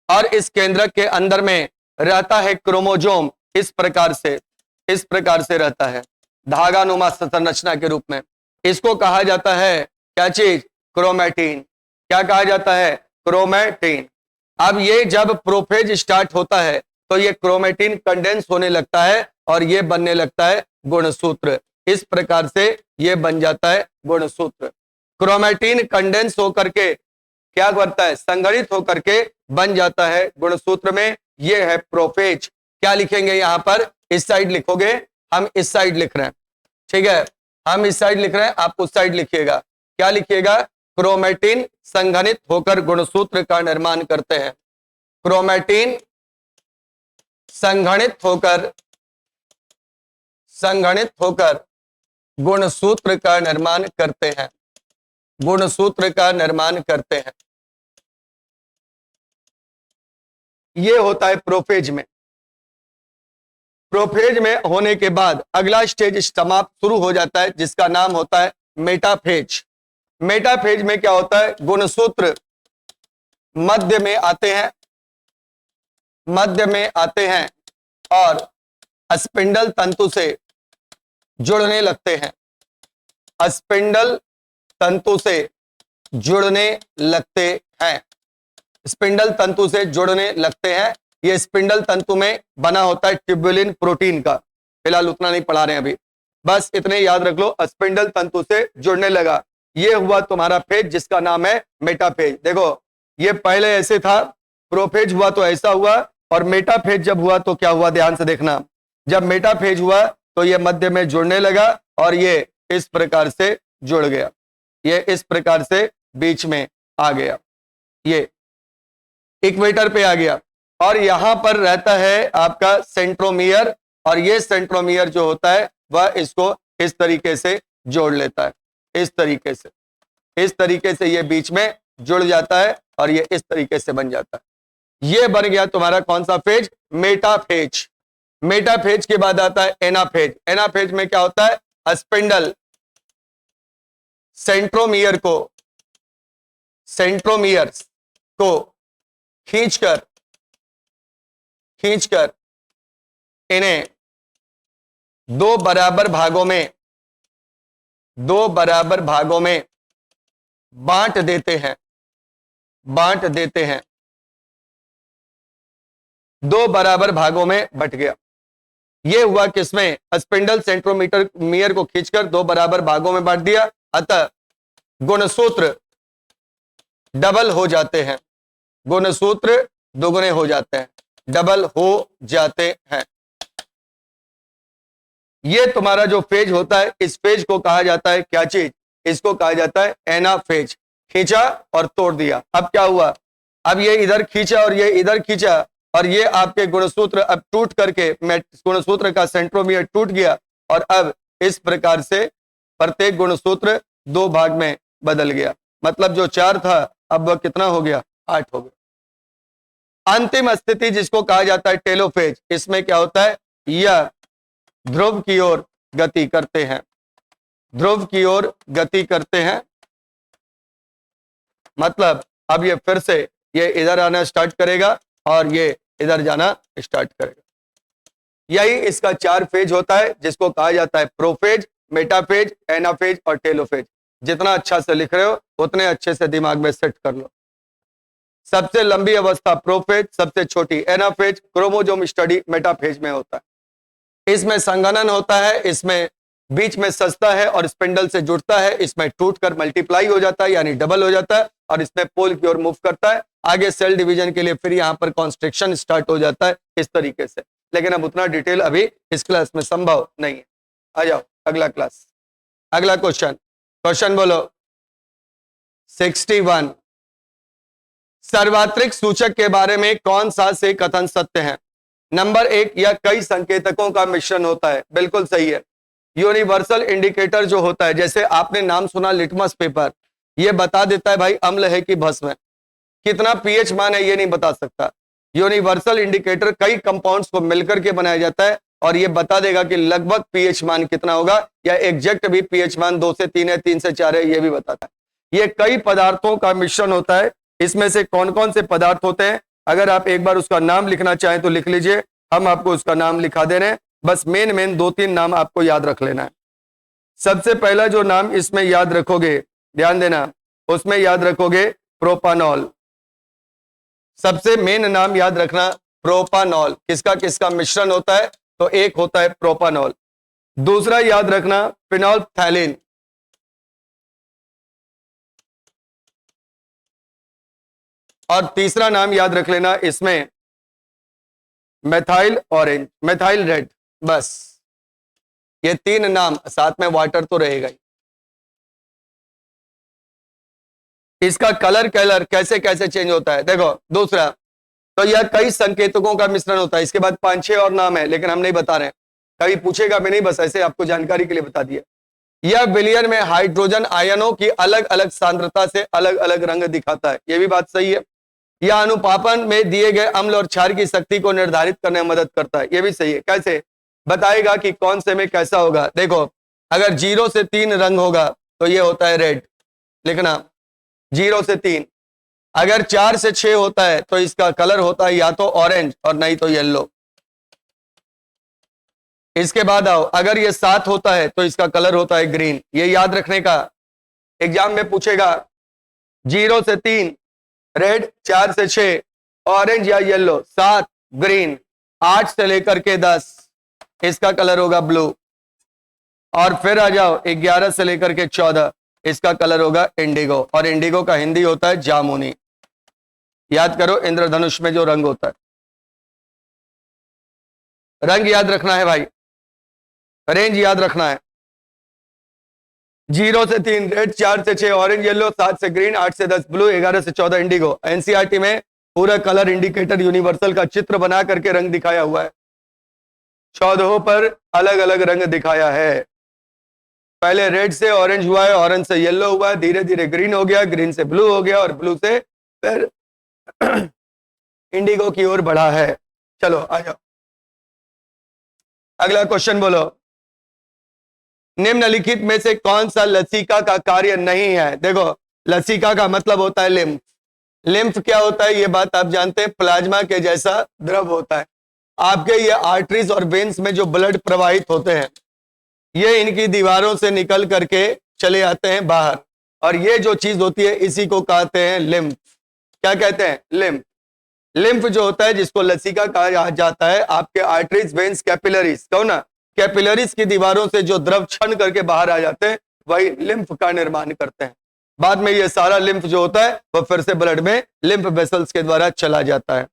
और इस केंद्रक के अंदर में रहता है क्रोमोजोम। इस प्रकार से रहता है, धागानुमा संरचना के रूप में। इसको कहा जाता है क्या चीज? क्रोमैटिन। क्या कहा जाता है? क्रोमैटिन। अब ये जब प्रोफेज स्टार्ट होता है तो ये क्रोमैटिन कंडेंस होने लगता है और ये बनने लगता है गुणसूत्र। इस प्रकार से ये बन जाता है गुणसूत्र। क्रोमैटिन कंडेंस होकर के क्या करता है? संगठित होकर के बन जाता है गुणसूत्र में। ये है प्रोफेज। क्या लिखेंगे यहां पर? इस साइड लिखोगे, हम इस साइड लिख रहे हैं, ठीक है? हम इस साइड लिख रहे हैं, आप उस साइड लिखिएगा। क्या लिखिएगा? क्रोमैटिन संघनित होकर गुणसूत्र का निर्माण करते हैं। क्रोमैटिन संघनित होकर गुणसूत्र का निर्माण करते हैं, गुणसूत्र का निर्माण करते हैं। ये होता है प्रोफेज में। प्रोफेज में होने के बाद अगला स्टेज समाप्त शुरू हो जाता है, जिसका नाम होता है मेटाफेज। मेटाफेज में क्या होता है? गुणसूत्र मध्य में आते हैं और स्पिंडल तंतु से जुड़ने लगते हैं। स्पिंडल तंतु से जुड़ने लगते हैं, स्पिंडल तंतु से जुड़ने लगते हैं। ये स्पिंडल तंतु में बना होता है ट्यूबुलिन प्रोटीन का। फिलहाल उतना नहीं पढ़ा रहे हैं अभी, बस इतने याद रख लो। स्पिंडल तंतु से जुड़ने लगा, ये हुआ तुम्हारा फेज, जिसका नाम है मेटाफेज। देखो, ये पहले ऐसे था, प्रोफेज हुआ तो ऐसा हुआ, और मेटाफेज जब हुआ तो क्या हुआ? ध्यान से देखना। जब मेटाफेज हुआ तो ये मध्य में जुड़ने लगा और ये इस प्रकार से जुड़ गया, ये इस प्रकार से बीच में आ गया, ये इक्वेटर पे आ गया। और यहां पर रहता है आपका सेंट्रोमियर, और ये सेंट्रोमियर जो होता है वह इसको इस तरीके से जोड़ लेता है, इस तरीके से ये बीच में जुड़ जाता है और ये इस तरीके से बन जाता है। ये बन गया तुम्हारा कौन सा फेज? मेटाफेज। मेटाफेज के बाद आता है एनाफेज। एनाफेज में क्या होता है? स्पिंडल सेंट्रोमियर को खींचकर इन्हें दो बराबर भागों में बांट देते हैं। दो बराबर भागों में बट गया। ये हुआ किसमें? स्पिंडल सेंट्रोमीयर को खींचकर दो बराबर भागों में बांट दिया, अतः गुणसूत्र डबल हो जाते हैं। गुणसूत्र दोगुने हो जाते हैं, डबल हो जाते हैं। ये तुम्हारा जो फेज होता है, इस फेज को कहा जाता है क्या चीज? इसको कहा जाता है एनाफेज। खींचा और तोड़ दिया। अब क्या हुआ? अब ये इधर खींचा और ये इधर खींचा और ये आपके गुणसूत्र अब टूट करके गुणसूत्र का सेंट्रोमियर टूट गया और अब इस प्रकार से प्रत्येक गुणसूत्र दो भाग में बदल गया। मतलब जो 4 था अब वह कितना हो गया? 8 हो गया। अंतिम स्थिति जिसको कहा जाता है टेलोफेज, इसमें क्या होता है? यह ध्रुव की ओर गति करते हैं। मतलब अब ये फिर से ये इधर आना स्टार्ट करेगा और ये इधर जाना स्टार्ट करेगा। यही इसका 4 फेज होता है जिसको कहा जाता है प्रोफेज, मेटाफेज, एनाफेज और टेलोफेज। जितना अच्छा से लिख रहे हो उतने अच्छे से दिमाग में सेट कर लो। सबसे लंबी अवस्था प्रोफेज, सबसे छोटी एनाफेज। क्रोमोसोम स्टडी मेटाफेज में होता है। इसमें संघनन होता है, इसमें बीच में सजता है और स्पिंडल से जुड़ता है, इसमें टूटकर मल्टीप्लाई हो जाता है यानी डबल हो जाता है और इसमें पोल की ओर मूव करता है। आगे सेल डिवीजन के लिए फिर यहाँ पर कॉन्स्ट्रिक्शन स्टार्ट हो जाता है इस तरीके से। लेकिन अब उतना डिटेल अभी इस क्लास में संभव नहीं है। आ जाओ अगला क्लास। अगला क्वेश्चन बोलो। 61 सार्वत्रिक सूचक के बारे में कौन सा से कथन सत्य है? नंबर 1, यह कई संकेतकों का मिश्रण होता है। बिल्कुल सही है। यूनिवर्सल इंडिकेटर जो होता है, जैसे आपने नाम सुना लिटमस पेपर, यह बता देता है भाई अम्ल है कि भस्म है। कितना पीएच मान है ये नहीं बता सकता। यूनिवर्सल इंडिकेटर कई कंपाउंड्स को मिलकर के बनाया जाता है और ये बता देगा कि लगभग पीएच मान कितना होगा, या एग्जैक्ट भी पीएच मान 2 से 3 है, 3 से 4 है, ये भी बताता है। ये कई पदार्थों का मिश्रण होता है। इसमें से कौन कौन से पदार्थ होते हैं, अगर आप एक बार उसका नाम लिखना चाहें तो लिख लीजिए, हम आपको उसका नाम लिखा दे रहे हैं। बस मेन 2-3 नाम आपको याद रख लेना है। सबसे पहला जो नाम इसमें याद रखोगे, ध्यान देना, उसमें याद रखोगे प्रोपानॉल। सबसे मेन नाम याद रखना प्रोपानॉल। किसका किसका मिश्रण होता है? तो एक होता है प्रोपानॉल। दूसरा याद रखना फिनोल्फथैलीन। और तीसरा नाम याद रख लेना इसमें मेथाइल ऑरेंज, मेथाइल रेड। बस ये 3 नाम, साथ में वाटर तो रहेगा ही। इसका कलर कैसे कैसे चेंज होता है देखो। दूसरा, तो यह कई संकेतकों का मिश्रण होता है। इसके बाद 5-6 और नाम है लेकिन हम नहीं बता रहे हैं, कभी पूछेगा भी नहीं, बस ऐसे आपको जानकारी के लिए बता दिया। यह विलयन में हाइड्रोजन आयनों की अलग अलग सांद्रता से अलग अलग रंग दिखाता है। यह भी बात सही है। यह अनुपापन में दिए गए अम्ल और क्षार की शक्ति को निर्धारित करने में मदद करता है। यह भी सही है। कैसे बताएगा कि कौन से में कैसा होगा? देखो, अगर 0 से 3 रंग होगा तो यह होता है रेड, लिखना 0 से 3। अगर 4 से 6 होता है तो इसका कलर होता है या तो ऑरेंज और नहीं तो येलो। इसके बाद आओ, अगर ये 7 होता है तो इसका कलर होता है ग्रीन। ये याद रखने का, एग्जाम में पूछेगा। 0 से 3 रेड, 4 से 6 ऑरेंज या येलो, 7 ग्रीन, 8 से लेकर के 10 इसका कलर होगा ब्लू। और फिर आ जाओ 11 से लेकर के 14 इसका कलर होगा इंडिगो, और इंडिगो का हिंदी होता है जामुनी। याद करो इंद्रधनुष में जो रंग होता है, रंग याद रखना है भाई, रेंज याद रखना है। 0 से 3 रेड, 4 से 6 ऑरेंज येलो, 7 से ग्रीन, 8 से 10 ब्लू, 11 से 14 इंडिगो। एनसीईआरटी में पूरा कलर इंडिकेटर यूनिवर्सल का चित्र बना करके रंग दिखाया हुआ है। 14 पर अलग अलग रंग दिखाया है। पहले रेड से ऑरेंज हुआ है, ऑरेंज से येलो हुआ है, धीरे धीरे ग्रीन हो गया, ग्रीन से ब्लू हो गया और ब्लू से फिर इंडिगो की ओर बढ़ा है। चलो आ जाओ, अगला क्वेश्चन बोलो। निम्नलिखित में से कौन सा लसिका का कार्य नहीं है? देखो, लसिका का मतलब होता है लिम्फ। लिम्फ क्या होता है ये बात आप जानते हैं, प्लाज्मा के जैसा द्रव होता है। आपके ये आर्टरीज और वेन्स में जो ब्लड प्रवाहित होते हैं, ये इनकी दीवारों से निकल करके चले आते हैं बाहर, और ये जो चीज होती है इसी को कहते हैं लिम्फ। क्या कहते हैं? लिम्फ। लिम्फ जो होता है, जिसको लसिका कहा जाता है, आपके आर्टरीज, वेन्स, कैपिलरीज, कहो ना, कैपिलरीज की दीवारों से जो द्रव क्षण करके बाहर आ जाते हैं, वही लिम्फ का निर्माण करते हैं। बाद में ये सारा लिम्फ जो होता है वो फिर से ब्लड में लिम्फ वेसल्स के द्वारा चला जाता है।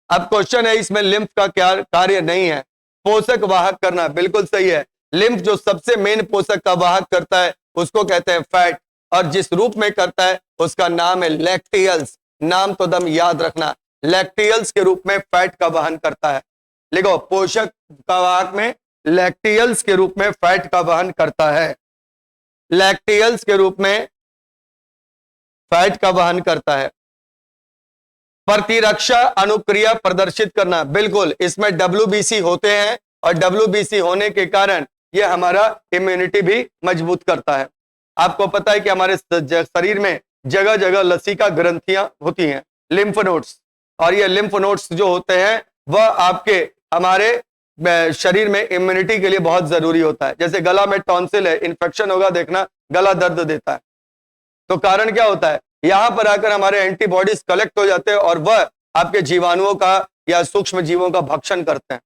अब क्वेश्चन है, इसमें लिम्फ का क्या कार्य नहीं है? पोषक वाहक करना। बिल्कुल सही है। लिम्फ जो सबसे मेन पोषक का वाहक करता है उसको कहते हैं फैट, और जिस रूप में करता है उसका नाम है लैक्टियल्स। नाम तो दम याद रखना, लैक्टियल्स के रूप में फैट का वहन करता है। लिखो, पोषक का वाहक में लैक्टियल्स के रूप में फैट का वहन करता है। लैक्टियल्स के रूप में फैट का वहन करता है। प्रतिरक्षा अनुक्रिया प्रदर्शित करना। बिल्कुल, इसमें WBC होते हैं, और WBC होने के कारण यह हमारा इम्यूनिटी भी मजबूत करता है। आपको पता है कि हमारे शरीर में जगह जगह लसिका ग्रंथियां होती हैं, लिम्फ नोड्स, और ये लिम्फ नोड्स जो होते हैं वह आपके हमारे शरीर में इम्यूनिटी के लिए बहुत जरूरी होता है। जैसे गला में टॉन्सिल है, इन्फेक्शन होगा, देखना गला दर्द देता है, तो कारण क्या होता है? यहां पर आकर हमारे एंटीबॉडीज कलेक्ट हो जाते हैं और वह आपके जीवाणुओं का या सूक्ष्म जीवों का भक्षण करते हैं।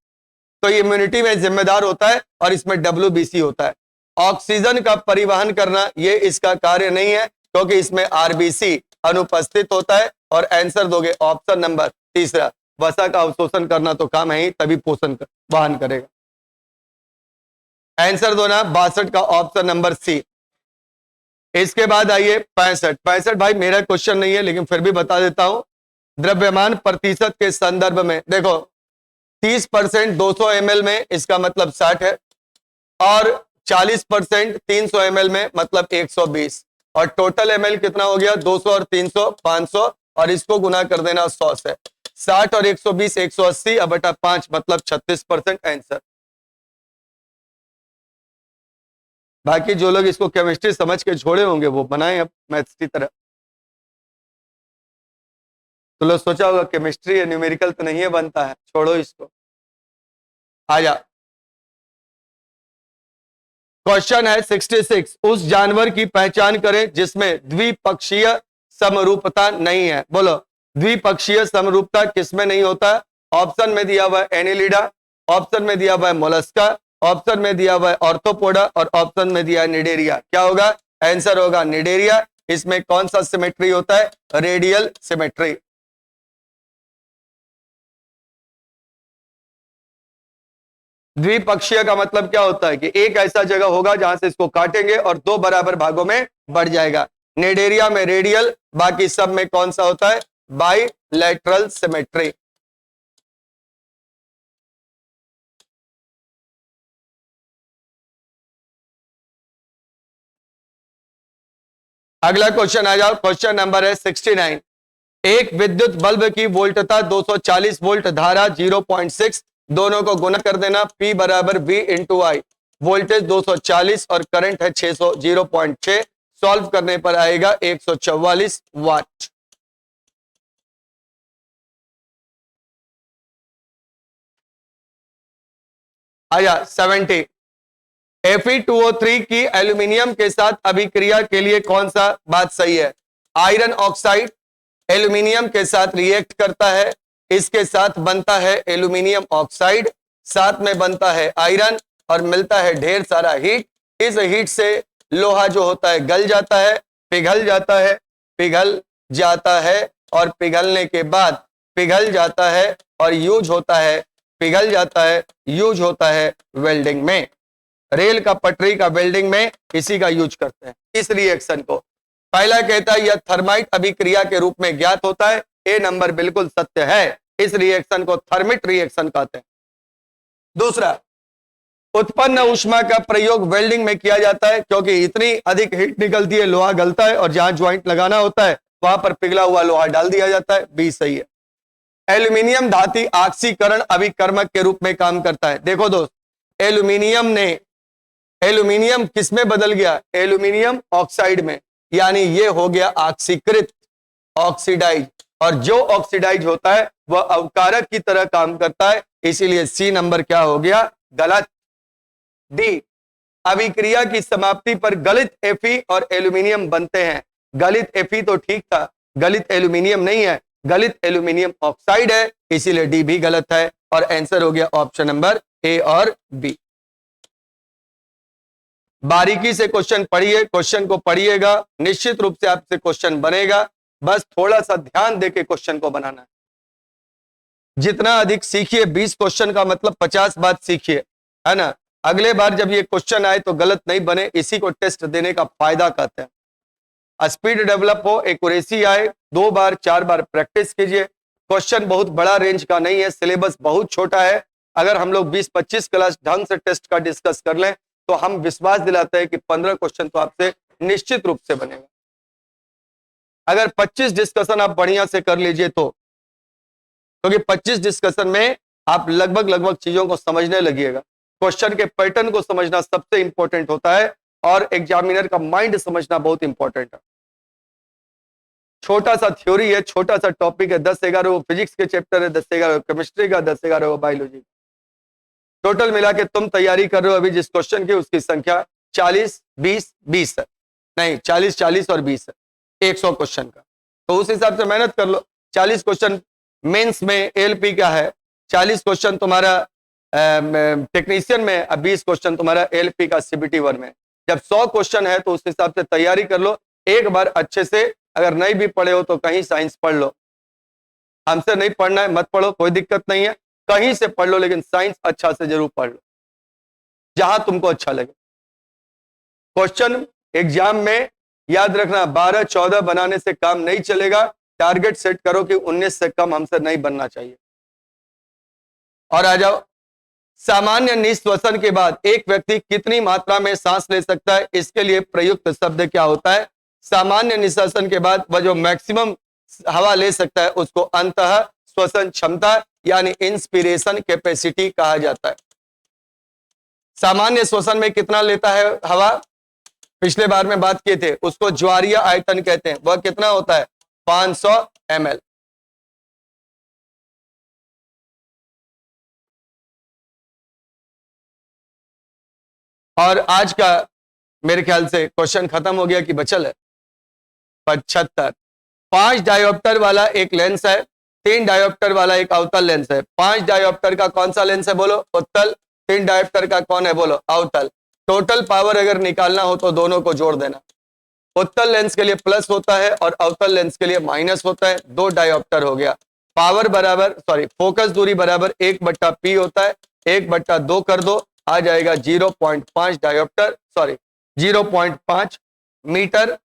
तो ये इम्यूनिटी में जिम्मेदार होता है, और इसमें WBC होता है। ऑक्सीजन का परिवहन करना ये इसका कार्य नहीं है, क्योंकि इसमें RBC अनुपस्थित होता है। और आंसर दोगे ऑप्शन नंबर तीसरा, वसा का अवशोषण करना तो काम है ही, तभी पोषण वहन करेगा। आंसर दो ना 62 का ऑप्शन नंबर सी। इसके बाद आइए 65 भाई मेरा क्वेश्चन नहीं है, लेकिन फिर भी बता देता हूं। द्रव्यमान प्रतिशत के संदर्भ में देखो, 30% 200 ml में, इसका मतलब 60 है, और 40% 300 ml में, मतलब 120, और टोटल ml कितना हो गया? 200 और 300 500, और इसको गुना कर देना 100 से। 60 और 120 180 अब बटा 5, मतलब 36% आंसर। बाकी जो लोग इसको केमिस्ट्री समझ के छोड़े होंगे वो बनाएं अब मैथ्स की तरह। तो लोग सोचा होगा केमिस्ट्री है, न्यूमेरिकल तो नहीं है बनता है, छोड़ो इसको। आजा, क्वेश्चन है 66। उस जानवर की पहचान करें जिसमें द्विपक्षीय समरूपता नहीं है। बोलो, द्विपक्षीय समरूपता किसमें नहीं होता? ऑप्शन में दिया हुआ है एनिलिडा, ऑप्शन में दिया हुआ है मोलस्का, ऑप्शन में दिया हुआ है ऑर्थोपोडा, और ऑप्शन में दिया है निडेरिया। क्या होगा? आंसर होगा निडेरिया। इसमें कौन सा सिमेट्री होता है? Radial symmetry. द्विपक्षीय का मतलब क्या होता है कि एक ऐसा जगह होगा जहां से इसको काटेंगे और 2 बराबर भागों में बढ़ जाएगा। निडेरिया में रेडियल, बाकी सब में कौन सा होता है? Bilateral symmetry. अगला क्वेश्चन आ जाओ, क्वेश्चन नंबर है 69। एक विद्युत बल्ब की वोल्टता 240 वोल्ट, धारा 0.6, दोनों को गुना कर देना, P बराबर V इंटू आई। वोल्टेज 240 और करंट है 600, 0.6 सॉल्व करने पर आएगा 144 वाट। आया 70। Fe2O3 की एल्यूमिनियम के साथ अभिक्रिया के लिए कौन सा बात सही है? आयरन ऑक्साइड एल्यूमिनियम के साथ रिएक्ट करता है, इसके साथ बनता है एल्यूमिनियम ऑक्साइड, साथ में बनता है आयरन, और मिलता है ढेर सारा हीट। इस हीट से लोहा जो होता है गल जाता है, पिघल जाता है, पिघल जाता है, और पिघलने के बाद पिघल जाता है और यूज होता है, पिघल जाता है, यूज होता है वेल्डिंग में। रेल का पटरी का वेल्डिंग में इसी का यूज करते हैं। इस रिएक्शन को पहला कहता है यह थर्माइट अभिक्रिया के रूप में ज्ञात होता है। ए नंबर बिल्कुल सत्य है, इस रिएक्शन को थर्मिट रिएक्शन कहते हैं। दूसरा, उत्पन्न ऊष्मा का प्रयोग वेल्डिंग में किया जाता है, क्योंकि इतनी अधिक हीट निकलती है, लोहा गलता है, और जहां ज्वाइंट लगाना होता है वहां पर पिघला हुआ लोहा डाल दिया जाता है। बी सही है। एल्यूमिनियम धातु ऑक्सीकरण अभिकर्मक के रूप में काम करता है। देखो दोस्त, एल्यूमिनियम किस में बदल गया? एल्यूमिनियम ऑक्साइड में, यानी ये हो गया ऑक्सीकृत, ऑक्सीडाइज। और जो ऑक्सीडाइज होता है वह अवकारक की तरह काम करता है, इसीलिए सी नंबर क्या हो गया? गलत। डी, अभिक्रिया की समाप्ति पर गलित Fe और एल्यूमिनियम बनते हैं। गलित Fe तो ठीक था, गलित एल्यूमिनियम नहीं है, गलित एल्यूमिनियम ऑक्साइड है, इसीलिए डी भी गलत है और आंसर हो गया ऑप्शन नंबर ए और बी। बारीकी से क्वेश्चन पढ़िए, क्वेश्चन को पढ़िएगा, निश्चित रूप से आपसे क्वेश्चन बनेगा, बस थोड़ा सा ध्यान देके क्वेश्चन को बनाना है। जितना अधिक सीखिए, 20 क्वेश्चन का मतलब 50 बात सीखिए, है ना। अगले बार जब ये क्वेश्चन आए तो गलत नहीं बने, इसी को टेस्ट देने का फायदा कहते हैं। स्पीड डेवलप हो, एक्यूरेसी आए, 2 बार 4 बार प्रैक्टिस कीजिए। क्वेश्चन बहुत बड़ा रेंज का नहीं है, सिलेबस बहुत छोटा है। अगर हम लोग 20-25 क्लास ढंग से टेस्ट का डिस्कस कर लें तो हम विश्वास दिलाते हैं कि 15 क्वेश्चन तो आपसे निश्चित रूप से बनेगा। अगर 25 डिस्कशन आप बढ़िया से कर लीजिए तो, क्योंकि 25 डिस्कशन में आप लगभग चीजों को समझने लगिएगा। क्वेश्चन के पैटर्न को समझना सबसे इंपॉर्टेंट होता है और एग्जामिनर का माइंड समझना बहुत इंपॉर्टेंट है। छोटा सा थ्योरी है, छोटा सा टॉपिक है, 10-11 वो फिजिक्स के चैप्टर है, 10-11 केमिस्ट्री का, 10-11 वो बायोलॉजी। टोटल मिला के तुम तैयारी कर रहे हो अभी जिस क्वेश्चन की, उसकी संख्या 40-20-20 है, नहीं 40-40 और 20 है, 100 क्वेश्चन का। तो उस हिसाब से मेहनत कर लो। 40 क्वेश्चन मेंस में एलपी का है, 40 क्वेश्चन तुम्हारा टेक्नीशियन में, अब 20 क्वेश्चन तुम्हारा एलपी का सीबीटी 1 में। जब 100 क्वेश्चन है तो उस हिसाब से तैयारी कर लो। एक बार अच्छे से, अगर नहीं भी पढ़े हो तो कहीं साइंस पढ़ लो, हमसे नहीं पढ़ना है मत पढ़ो, कोई दिक्कत नहीं है, कहीं से पढ़ लो, लेकिन साइंस अच्छा से जरूर पढ़ लो, जहां तुमको अच्छा लगे। क्वेश्चन एग्जाम में याद रखना, 12-14 बनाने से काम नहीं चलेगा। टारगेट सेट करो कि 19 से कम हमसे नहीं बनना चाहिए। और आ जाओ, सामान्य निश्वसन के बाद एक व्यक्ति कितनी मात्रा में सांस ले सकता है? इसके लिए प्रयुक्त शब्द क्या होता है? सामान्य निश्वसन के बाद वह जो मैक्सिमम हवा ले सकता है उसको अंतः श्वसन क्षमता यानी इंस्पिरेशन कैपेसिटी कहा जाता है। सामान्य श्वसन में कितना लेता है हवा? पिछले बार में बात किए थे, उसको ज्वारीय आयतन कहते हैं। वह कितना होता है? 500 ml। और आज का मेरे ख्याल से क्वेश्चन खत्म हो गया कि बचल है 75। 5 डायोप्टर वाला एक लेंस है, 3 डायोप्टर वाला एक अवतल लेंस है। 5 डायोप्टर का कौन सा लेंस है बोलो? उत्तल। 3 डायोप्टर का कौन है बोलो? अवतल। टोटल पावर अगर निकालना हो तो दोनों को जोड़ देना। उत्तल लेंस के लिए प्लस होता है और अवतल लेंस के लिए माइनस होता है। 2 डायोप्टर हो गया। पावर बराबर, सॉरी, फोकस दूरी बराबर 1/p होता है, 1/2 कर दो, आ जाएगा 0.5 डायोप्टर, सॉरी 0.5 मीटर,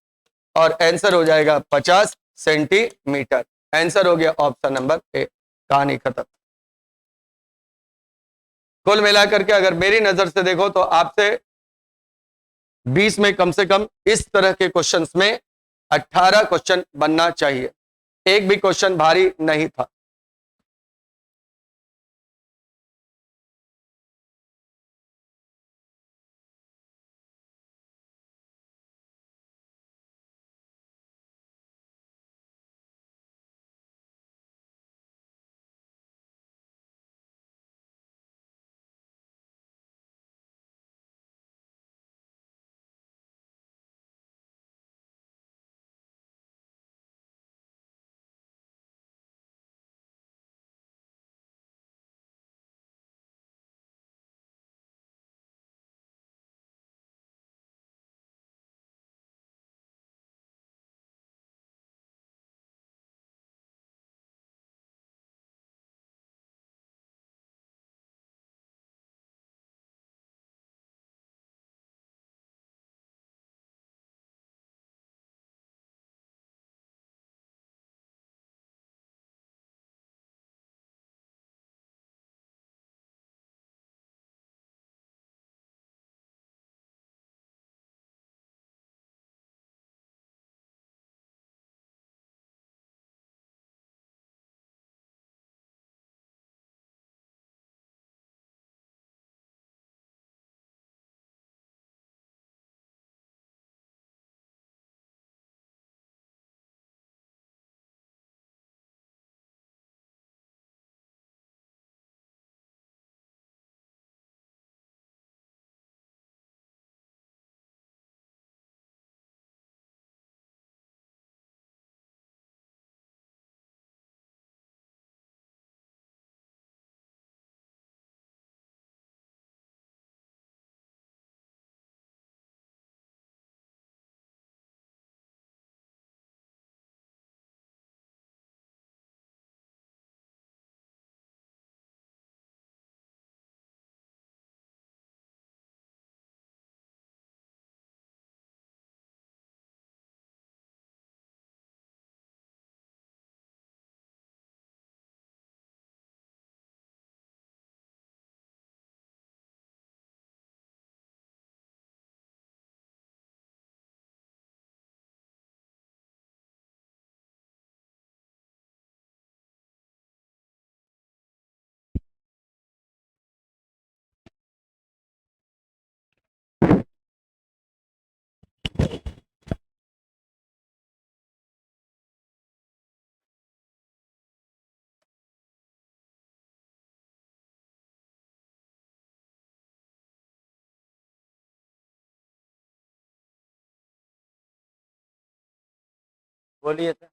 और आंसर हो जाएगा 50 सेंटीमीटर। आंसर हो गया ऑप्शन नंबर ए। कहानी खत्म। कुल मिलाकर के अगर मेरी नजर से देखो तो आपसे 20 में कम से कम इस तरह के क्वेश्चंस में 18 क्वेश्चन बनना चाहिए। एक भी क्वेश्चन भारी नहीं था। बोलिए तो।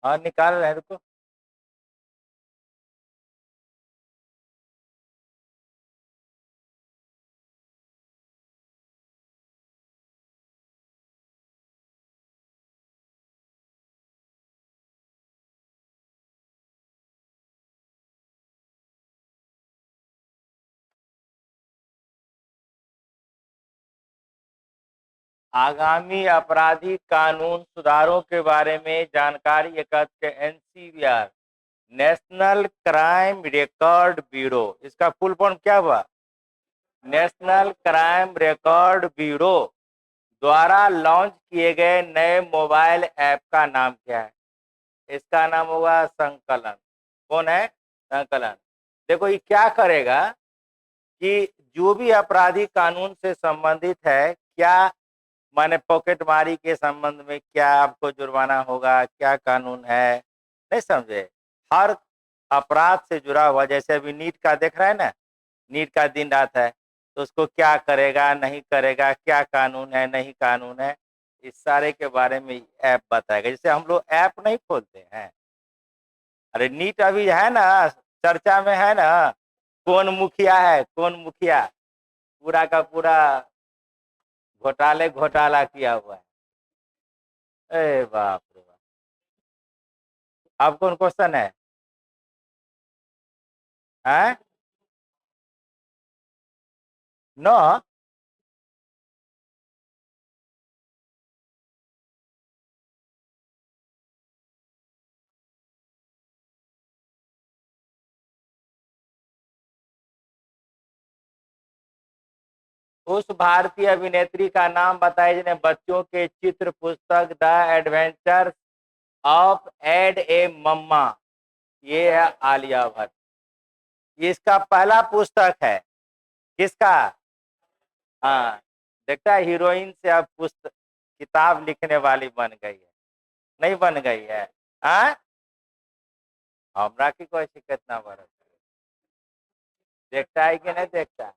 हाँ निकाल रहे हैं, रुको। आगामी आपराधिक कानून सुधारों के बारे में जानकारी एकत्र एनसीबीआर, नेशनल क्राइम रिकॉर्ड ब्यूरो, इसका फुल फॉर्म क्या हुआ? नेशनल क्राइम रिकॉर्ड ब्यूरो द्वारा लॉन्च किए गए नए मोबाइल ऐप का नाम क्या है? इसका नाम होगा संकलन। कौन है? संकलन। देखो ये क्या करेगा कि जो भी आपराधिक कानून से संबंधित है, क्या माने पॉकेटमारी के संबंध में क्या आपको जुर्माना होगा, क्या कानून है, नहीं समझे? हर अपराध से जुड़ा हुआ, जैसे अभी नीट का देख रहा है ना, नीट का दिन रात है, तो उसको क्या करेगा, नहीं करेगा, क्या कानून है, नहीं कानून है, इस सारे के बारे में ऐप बताएगा। जैसे हम लोग ऐप नहीं खोलते हैं, अरे नीट अभी है ना, चर्चा में है ना, कौन मुखिया है, कौन मुखिया, पूरा का पूरा घोटाला किया हुआ है। ए बाप रे बाप। अब कौन क्वेश्चन है? हैं? नो। उस भारतीय अभिनेत्री का नाम बताइए जिन्हें बच्चों के चित्र पुस्तक द एडवेंचर्स ऑफ एड ए मम्मा, ये है आलिया भट्ट। ये इसका पहला पुस्तक है। किसका? हाँ। देखता है हीरोइन से अब पुस्तक किताब लिखने वाली बन गई है, नहीं बन गई है? हाँ, हमरा की कोई शिकायत ना बरस। देखता है कि नहीं देखता है?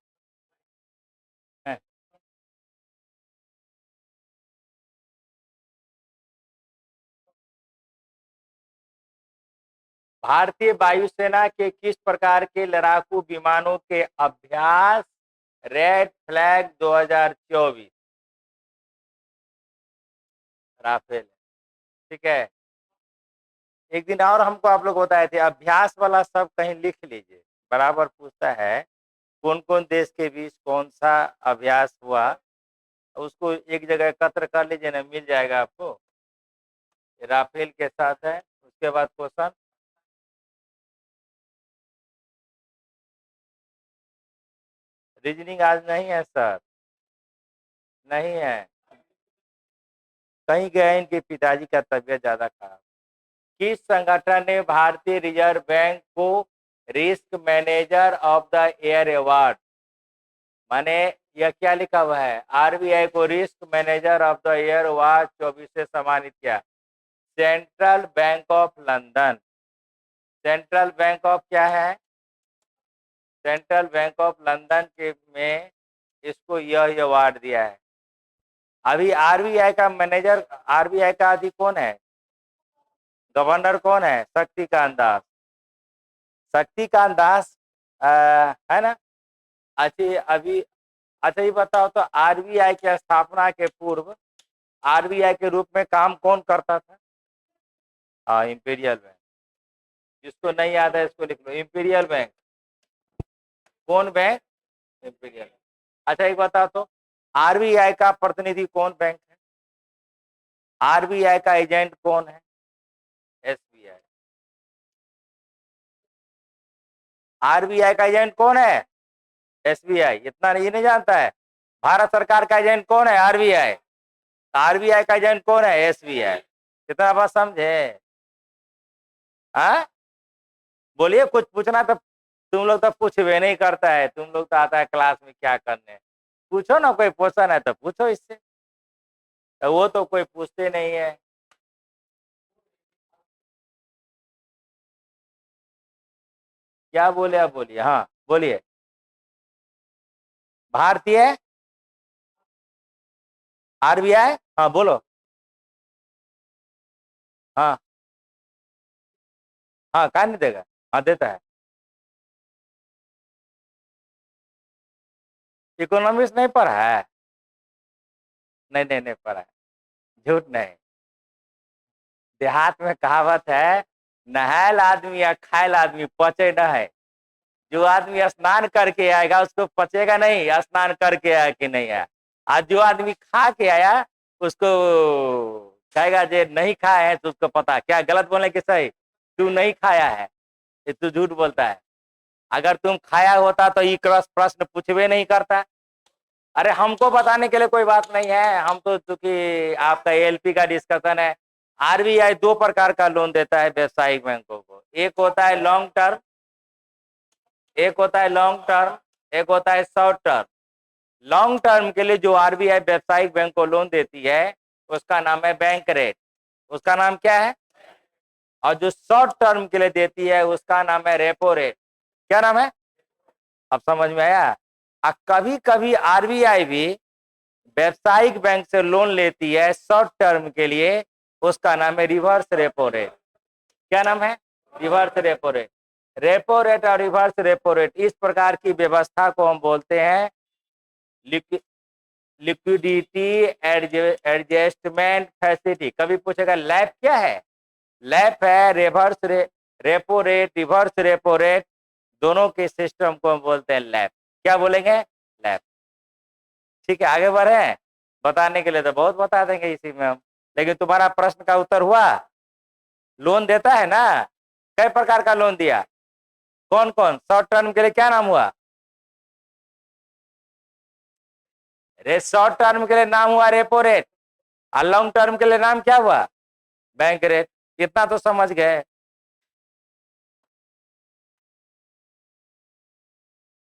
भारतीय वायुसेना के किस प्रकार के लड़ाकू विमानों के अभ्यास रेड फ्लैग 2024? राफेल। ठीक है। एक दिन और हमको आप लोग बताए थे, अभ्यास वाला सब कहीं लिख लीजिए। बराबर पूछता है कौन कौन देश के बीच कौन सा अभ्यास हुआ, उसको एक जगह एकत्र कर लीजिए ना, मिल जाएगा आपको। राफेल के साथ है। उसके बाद क्वेश्चन, रीजनिंग आज नहीं है सर, नहीं है। कहीं गए, इनके पिताजी का तबीयत ज्यादा खराब। किस संगठन ने भारतीय रिजर्व बैंक को risk manager of the year award, माने यह क्या लिखा हुआ है, आरबीआई को risk manager of the year award 24 से सम्मानित किया? Central bank of London. Central bank of क्या है? सेंट्रल बैंक ऑफ लंदन के में इसको यह अवार्ड दिया है। अभी आरबीआई का मैनेजर, आरबीआई का अभी कौन है, गवर्नर कौन है? शक्तिकांत दास। शक्तिकांत दास है ना। अच्छा अभी, अच्छा ये बताओ तो आरबीआई की स्थापना के पूर्व आरबीआई के रूप में काम कौन करता था? हाँ, इंपीरियल बैंक। जिसको नहीं याद है इसको लिख लो, इंपीरियल बैंक। कौन बैंक? इंपीरियल। अच्छा एक बताओ तो आरबीआई का प्रतिनिधि कौन बैंक है? आरबीआई का एजेंट कौन है? एसबीआई। आरबीआई का एजेंट कौन है? एसबीआई। इतना ये नहीं जानता है? भारत सरकार का एजेंट कौन है? आरबीआई। आरबीआई का एजेंट कौन है? एसबीआई। कितना बात समझे? हाँ, बोलिए, कुछ पूछना तो तुम लोग तो पूछवे नहीं करता है, तुम लोग तो आता है क्लास में क्या करने। पूछो ना, कोई क्वेश्चन है तो पूछो इससे, तो वो तो कोई पूछते नहीं है। क्या बोले आप? बोलिए, हाँ बोलिए। भारतीय आरबीआई हाँ बोलो। हाँ हाँ, कहा नहीं देगा? हाँ देता है। इकोनॉमिक्स नहीं पढ़ा है? नहीं नहीं नहीं पढ़ा है, झूठ नहीं। देहात में कहावत है, नहायल आदमी या खायल आदमी पचे न है। जो आदमी स्नान करके आएगा उसको पचेगा नहीं, स्नान करके आया कि नहीं आया। आज जो आदमी खा के आया उसको कहेगा जे नहीं खाया है तो उसको पता। क्या गलत बोले कि सही? तू नहीं खाया है, ये तू झूठ बोलता है। अगर तुम खाया होता तो ये क्रॉस प्रश्न पूछवे नहीं करता। अरे हमको बताने के लिए कोई बात नहीं है, हम तो चूंकि आपका एएलपी का डिस्कशन है। आरबीआई दो प्रकार का लोन देता है व्यवसायिक बैंकों को। एक होता है लॉन्ग टर्म, एक होता है लॉन्ग टर्म, एक होता है शॉर्ट टर्म। लॉन्ग टर्म के लिए जो आरबीआई व्यवसायिक बैंक को लोन देती है उसका नाम है बैंक रेट। उसका नाम क्या है? और जो शॉर्ट टर्म के लिए देती है उसका नाम है रेपो रेट। क्या नाम है? अब समझ में आया? कभी कभी आरबीआई भी व्यवसायिक बैंक से लोन लेती है शॉर्ट टर्म के लिए, उसका नाम है रिवर्स रेपो रेट। क्या नाम है? Reverse repo rate. Repo rate और रिवर्स रेपो रेट, इस प्रकार की व्यवस्था को हम बोलते हैं लिक्विडिटी एडजस्टमेंट फैसिलिटी। कभी पूछेगा लैप क्या है? लैप है repo rate, reverse repo rate, दोनों के सिस्टम को हम बोलते हैं लैप। क्या बोलेंगे? लैप। ठीक है, आगे बढ़े। बताने के लिए तो बहुत बता देंगे इसी में हम, लेकिन तुम्हारा प्रश्न का उत्तर हुआ। लोन देता है ना, कई प्रकार का लोन दिया। कौन कौन? शॉर्ट टर्म के लिए क्या नाम हुआ? रे शॉर्ट टर्म के लिए नाम हुआ रेपो रेट, और लॉन्ग टर्म के लिए नाम क्या हुआ? Bank rate. इतना तो समझ गए।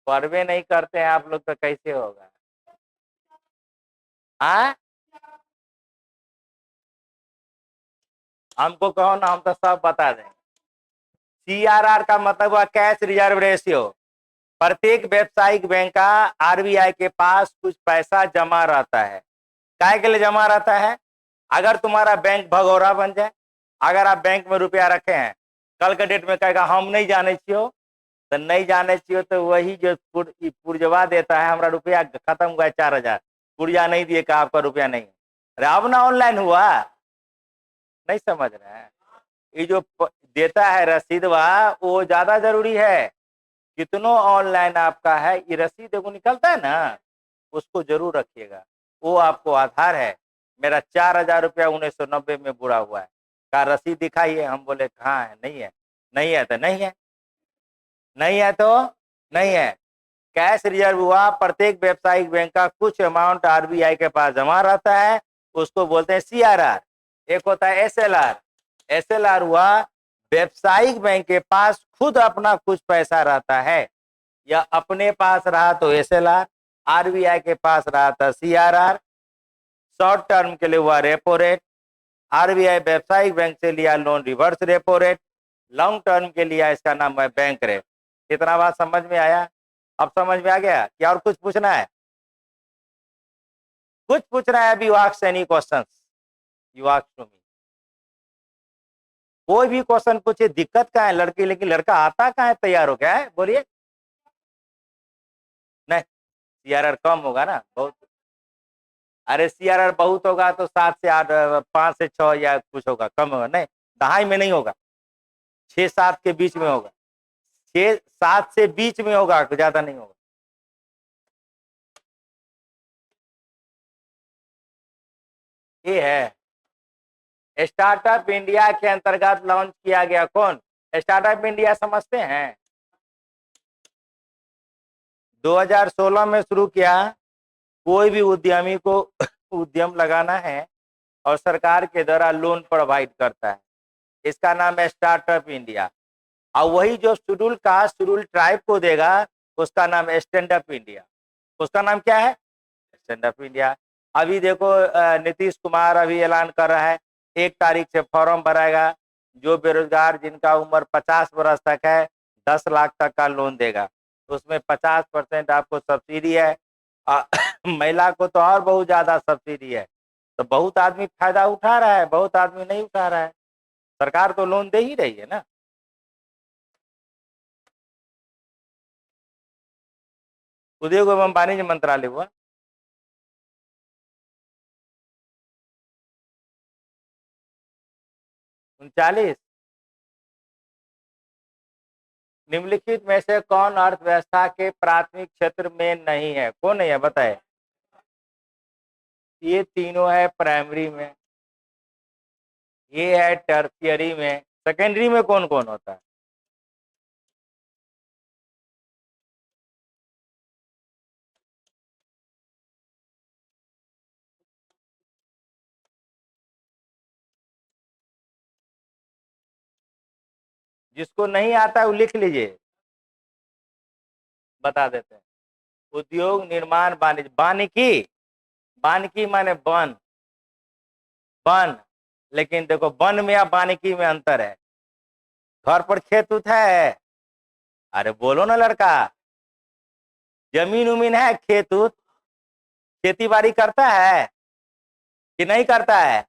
पढ़वे नहीं करते हैं आप लोग तो कैसे होगा? हाँ, हमको कहो ना, हम तो सब बता दें। सीआरआर का मतलब हुआ कैश रिजर्व रेशियो। प्रत्येक व्यवसायिक बैंक का आरबीआई के पास कुछ पैसा जमा रहता है। काय के लिए जमा रहता है? अगर तुम्हारा बैंक भगोरा बन जाए, अगर आप बैंक में रुपया रखे हैं, कल के डेट में कहेगा हम नहीं जाने छियो, तो नहीं जाने छियो तो वही जो पुर्जवा देता है, हमारा रुपया खत्म हुआ है 4,000, पुर्जा नहीं दिए का आपका रुपया नहीं। अरे अब ना ऑनलाइन हुआ, नहीं समझ रहे हैं? ये जो देता है रसीदवा वो ज्यादा जरूरी है। कितनों ऑनलाइन आपका है, ये रसीद एगो निकलता है ना, उसको जरूर रखिएगा। वो आपको आधार है। मेरा 4,000 रुपया 1990 में बुरा हुआ है, का रसीद दिखाइए। हम बोले कहाँ है? नहीं है। नहीं है तो नहीं है, नहीं है तो नहीं है। कैश रिजर्व हुआ, प्रत्येक व्यवसायिक बैंक का कुछ अमाउंट आरबीआई के पास जमा रहता है, उसको बोलते हैं सीआरआर। एक होता है एसएलआर। एसएलआर हुआ व्यवसायिक बैंक के पास खुद अपना कुछ पैसा रहता है, या अपने पास रहा तो एसएलआर, आरबीआई के पास रहा था सीआरआर। शॉर्ट टर्म के लिए हुआ रेपो रेट, आरबीआई व्यवसायिक बैंक से लिया loan reverse repo rate, long term के लिया इसका नाम है बैंक रेट। कितना बात समझ में आया? अब समझ में आ गया? क्या और कुछ पूछना है? कुछ पूछना है? अभी you ask any questions, you ask to me. कोई भी क्वेश्चन पूछे, दिक्कत क्या है लड़की, लेकिन लड़का आता कहाँ है तैयार हो गया है? बोलिए। नहीं, सीआरआर कम होगा ना बहुत। अरे सीआरआर बहुत होगा तो 7 से 8, 5 से 6 या कुछ होगा, कम होगा नहीं। 2.5 में नहीं होगा, 6-7 के बीच में होगा। 6-7 से बीच में होगा, ज्यादा नहीं होगा। ये है स्टार्टअप इंडिया के अंतर्गत लॉन्च किया गया। कौन? स्टार्टअप इंडिया समझते हैं? 2016 में शुरू किया। कोई भी उद्यमी को उद्यम लगाना है और सरकार के द्वारा लोन प्रोवाइड करता है, इसका नाम है स्टार्टअप इंडिया। और वही जो शेड्यूल कास्ट शेड्यूल ट्राइब को देगा उसका नाम है स्टैंड अप इंडिया। उसका नाम क्या है? Stand up India. अभी देखो नीतीश कुमार अभी ऐलान कर रहा है 1 तारीख से फॉर्म भराएगा, जो बेरोजगार जिनका उम्र 50 वर्ष तक है 10 लाख तक का लोन देगा। उसमें 50% आपको सब्सिडी है, महिला को तो और बहुत ज्यादा सब्सिडी है। तो बहुत आदमी फायदा उठा रहा है, बहुत आदमी नहीं उठा रहा है। सरकार तो लोन दे ही रही है ना। उद्योग एवं वाणिज्य मंत्रालय हुआ। उनचालीस। निम्नलिखित में से कौन अर्थव्यवस्था के प्राथमिक क्षेत्र में नहीं है? कौन नहीं है बताए? ये तीनों है प्राइमरी में, ये है टर्शियरी में, सेकेंडरी में कौन कौन होता है? जिसको नहीं आता है वो लिख लीजिए, बता देते हैं। उद्योग, निर्माण, वाणिज्य। वानिकी, वानिकी माने वन, वन। लेकिन देखो वन में या वानिकी में अंतर है। घर पर खेत उत है? अरे बोलो ना लड़का, जमीन उमीन है, खेत उत, खेती बाड़ी करता है कि नहीं करता है?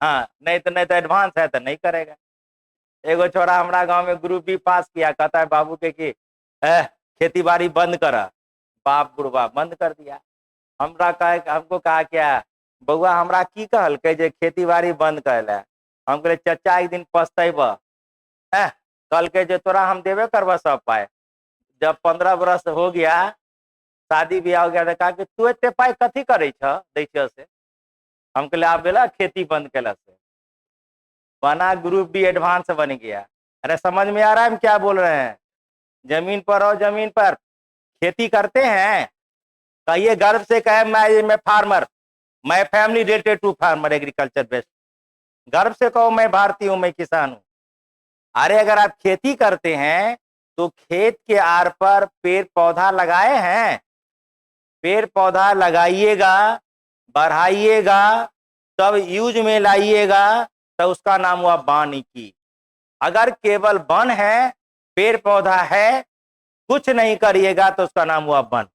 हाँ, नहीं तो एडवांस है तो नहीं करेगा। एगो छोरा हमारा गांव में ग्रुप बी पास किया, कहता है बाबू के कि खेती बाड़ी बंद कर। बाप बुढ़वा बंद कर दिया। हमको कहा क्या बउआ हमरा की कहलकै जे खेती बाड़ी बंद कर ले। हम कहले चचा एक दिन पछतेब। कहलकै जे तोरा हम देबे करबा सब पाए। जब 15 बरस हो गया, शादी ब्याह हो गया, तो कहा कि तू एते पाई कथी करे छ दै छ से? हम कहले आप बेला खेती बंद कैला से बना ग्रुप बी एडवांस बन गया। अरे समझ में आ रहा है हम क्या बोल रहे हैं? जमीन पर और जमीन पर खेती करते हैं। कहिए गर्व से कहे मैं फार्मर, मैं family related to farmer, agriculture based. गर्व से कहो मैं भारतीय हूं, मैं किसान हूं। अरे अगर आप खेती करते हैं तो खेत के आर पर पेड़ पौधा लगाए हैं, पेड़ पौधा लगाइएगा, बढ़ाइएगा, तब यूज में लाइएगा, तो उसका नाम हुआ वानिकी। अगर केवल वन है, पेड़ पौधा है, कुछ नहीं करिएगा तो उसका नाम हुआ वन।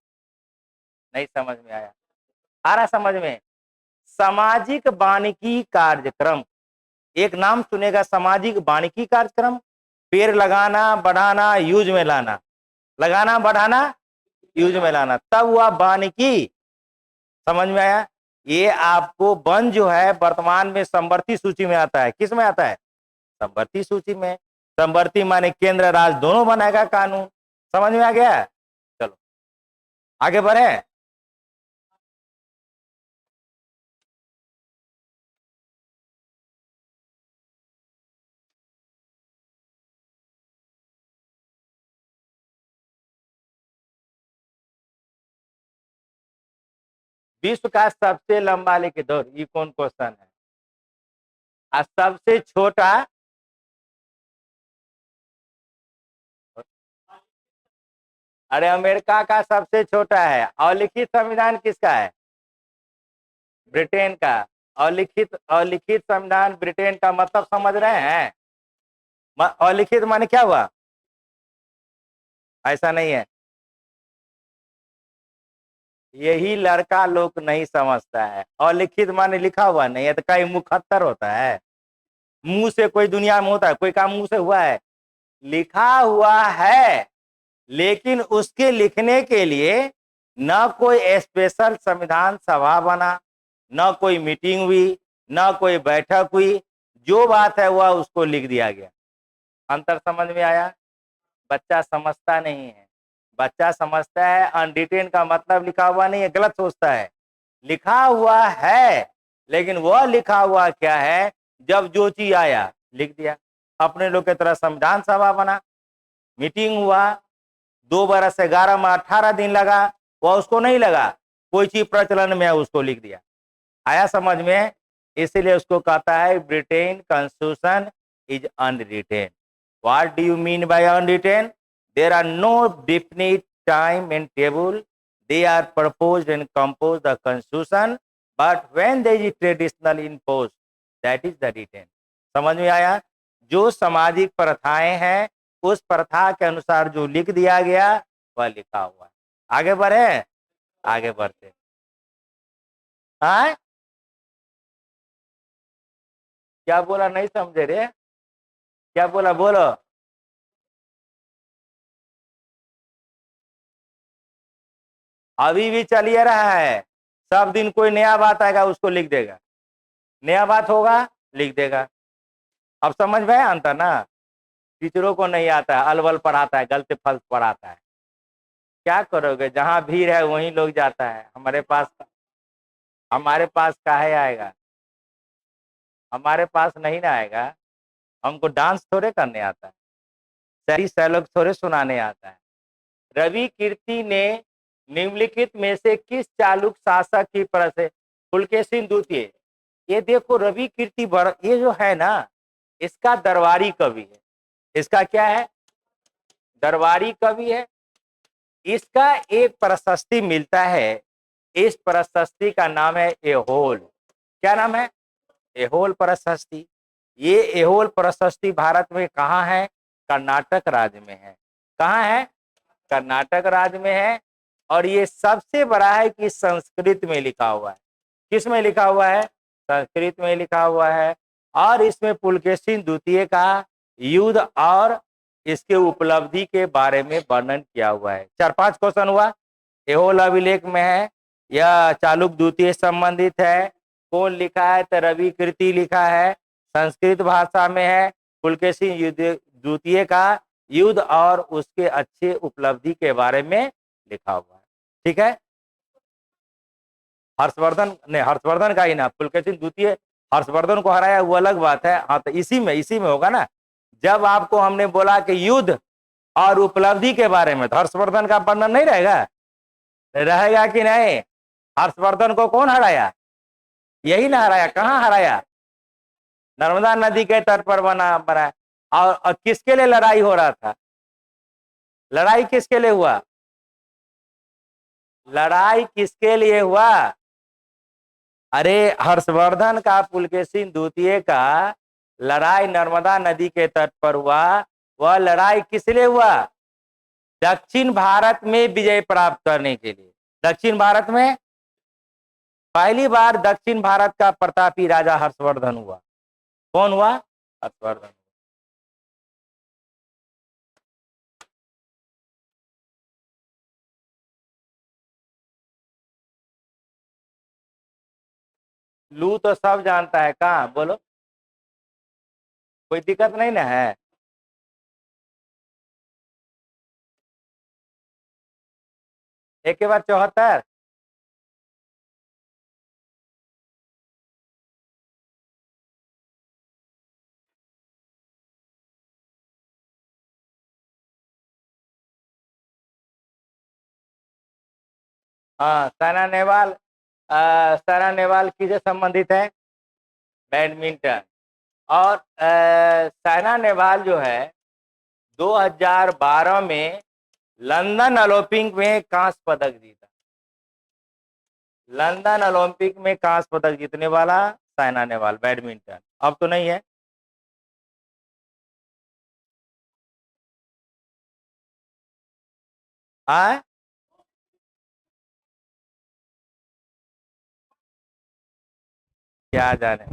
नहीं समझ में आया? आ रहा समझ में? सामाजिक वानिकी कार्यक्रम, एक नाम सुनेगा, सामाजिक वानिकी कार्यक्रम। पेड़ लगाना, बढ़ाना, यूज में लाना, लगाना, बढ़ाना, यूज में लाना, तब हुआ वानिकी। समझ में आया? ये आपको वन जो है वर्तमान में समवर्ती सूची में आता है। किस में आता है? समवर्ती सूची में। समवर्ती माने केंद्र राज्य दोनों बनाएगा कानून। समझ में आ गया? चलो आगे बढ़े। विश्व का सबसे लंबा लेके दौड़, ये कौन क्वेश्चन है? और सबसे छोटा? अरे अमेरिका का सबसे छोटा है। और लिखित संविधान किसका है? ब्रिटेन का। और लिखित संविधान ब्रिटेन का मतलब समझ रहे हैं? अलिखित माने क्या हुआ? ऐसा नहीं है, यही लड़का लोग नहीं समझता है। अलिखित माने लिखा हुआ नहीं है, तो कहीं मुखत्तर होता है? मुंह से कोई दुनिया में होता है? कोई काम मुंह से हुआ है? लिखा हुआ है, लेकिन उसके लिखने के लिए न कोई स्पेशल संविधान सभा बना, न कोई मीटिंग हुई, न कोई बैठक हुई। जो बात है वह उसको लिख दिया गया। अंतर समझ में आया? बच्चा समझता नहीं है। बच्चा समझता है अनरिटेन का मतलब लिखा हुआ नहीं है, गलत सोचता है। लिखा हुआ है, लेकिन वह लिखा हुआ क्या है? जब जो चीज आया लिख दिया। अपने लोग की तरह संविधान सभा बना, मीटिंग हुआ, 2 बरस 11 में 18 दिन लगा, वह उसको नहीं लगा। कोई चीज प्रचलन में है, उसको लिख दिया। आया समझ में? इसीलिए उसको कहता है Britain constitution is unwritten. What do you mean by unwritten? There are no definite time and table, they are proposed and compose the constitution, but when there is traditional imposed, that is the written। समझ में आया? जो सामाजिक प्रथाएं हैं, उस प्रथा के अनुसार जो लिख दिया गया वह लिखा हुआ है। आगे बढ़े? आगे बढ़ते। हाँ क्या बोला नहीं समझे रे, क्या बोला बोलो। अभी भी चलिए रहा है, सब दिन कोई नया बात आएगा उसको लिख देगा, नया बात होगा लिख देगा। अब समझ में आया अंतर ना। टीचरों को नहीं आता है, अलवल पढ़ाता है, गलत फल्स पढ़ाता है। क्या करोगे, जहां भीड़ है वहीं लोग जाता है। हमारे पास काहे आएगा, हमारे पास नहीं ना आएगा। हमको डांस थोड़े करने आता है, शायरी शायलोग थोड़े सुनाने आता है। रवि कीर्ति ने निम्नलिखित में से किस चालुक शासक की परस पुलकेशिन द्वितीय। ये देखो रवि कीर्ति ये जो है ना, इसका दरबारी कवि है। इसका क्या है, दरबारी कवि है। इसका एक प्रशस्ति मिलता है, इस प्रशस्ति का नाम है एहोल। क्या नाम है, एहोल प्रशस्ति। ये एहोल प्रशस्ति भारत में कहाँ है, कर्नाटक राज्य में है। कहाँ है, कर्नाटक राज्य में है। और ये सबसे बड़ा है कि संस्कृत में लिखा हुआ है। किस में लिखा हुआ है, संस्कृत में लिखा हुआ है। और इसमें पुलकेशिन द्वितीय का युद्ध और इसके उपलब्धि के बारे में वर्णन किया हुआ है। 4-5 क्वेश्चन हुआ। एहोल अभिलेख में है, यह चालुक द्वितीय संबंधित है। कौन लिखा है, तो रवि कीर्ति लिखा है, संस्कृत भाषा में है। पुलकेशिन द्वितीय का युद्ध और उसके अच्छे उपलब्धि के बारे में लिखा हुआ है। ठीक है, हर्षवर्धन ने, हर्षवर्धन का ही ना, पुलकेशिन द्वितीय हर्षवर्धन को हराया वो अलग बात है। हाँ, तो इसी में होगा ना। जब आपको हमने बोला कि युद्ध और उपलब्धि के बारे में, तो हर्षवर्धन का वर्णन नहीं रहेगा, रहेगा कि नहीं। हर्षवर्धन को कौन हराया, यही ना हराया। कहाँ हराया, नर्मदा नदी के तट पर बना। और किसके लिए लड़ाई हो रहा था, लड़ाई किसके लिए हुआ, लड़ाई किसके लिए हुआ। अरे हर्षवर्धन का पुलकेशिन द्वितीय का लड़ाई नर्मदा नदी के तट पर हुआ। वह लड़ाई किस लिए हुआ, दक्षिण भारत में विजय प्राप्त करने के लिए। दक्षिण भारत में पहली बार दक्षिण भारत का प्रतापी राजा हर्षवर्धन हुआ। कौन हुआ, हर्षवर्धन। लू तो सब जानता है, कहाँ बोलो, कोई दिक्कत नहीं ना है। एक के बाद 74। हाँ, साइना नेहवाल किससे संबंधित है, बैडमिंटन। और साइना नेहवाल जो है 2012 में लंदन ओलंपिक में कांस्य पदक जीता। लंदन ओलंपिक में कांस्य पदक जीतने वाला साइना नेहवाल, बैडमिंटन। अब तो नहीं है। हाँ, क्या जाने।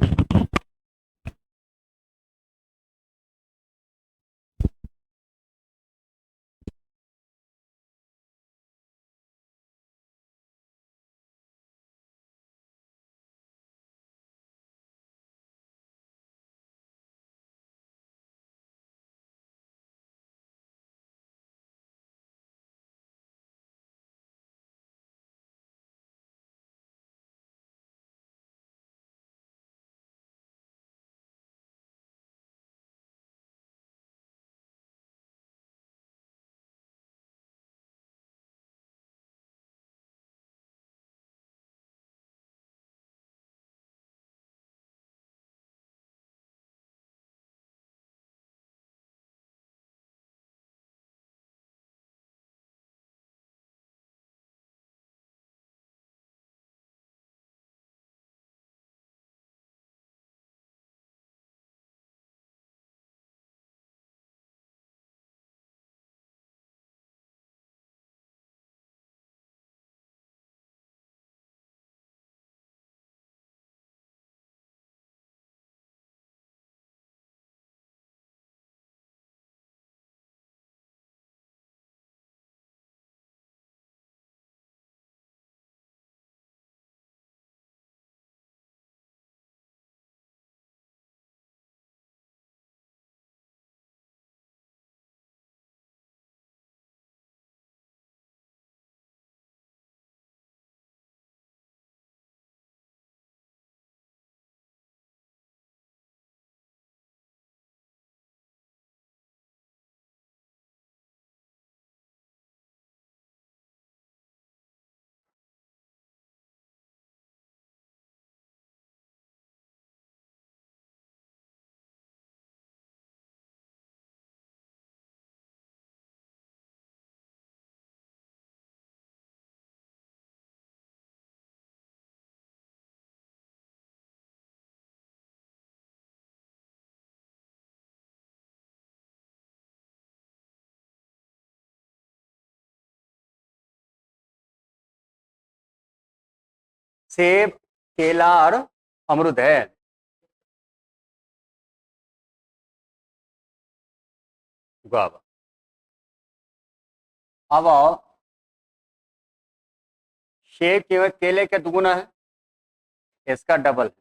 सेब, केला और अमरूद है। गुआवा। अब आओ, सेब केले के दुगुना है, इसका डबल है।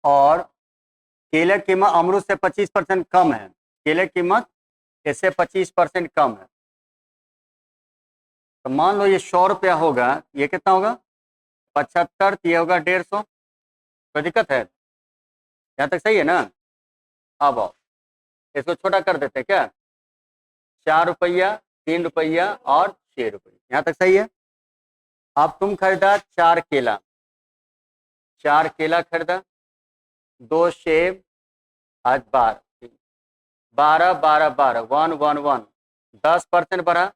और केले की कीमत अमरूद से 25% कम है, केले की कीमत इससे 25% कम है। तो मान लो ये 100 रुपया होगा, ये कितना होगा 75, ये होगा 150। कोई दिक्कत है? यहाँ तक सही है ना? अब आओ, इसको छोटा कर देते हैं क्या? 4 रुपया, 3 रुपया और 6 रुपये, यहाँ तक सही है। अब तुम खरीदा 4 केला, 4 केला खरीदा, 2 सेब, आज 12, 12, 12, 1, 1, 1, 10% बढ़ा,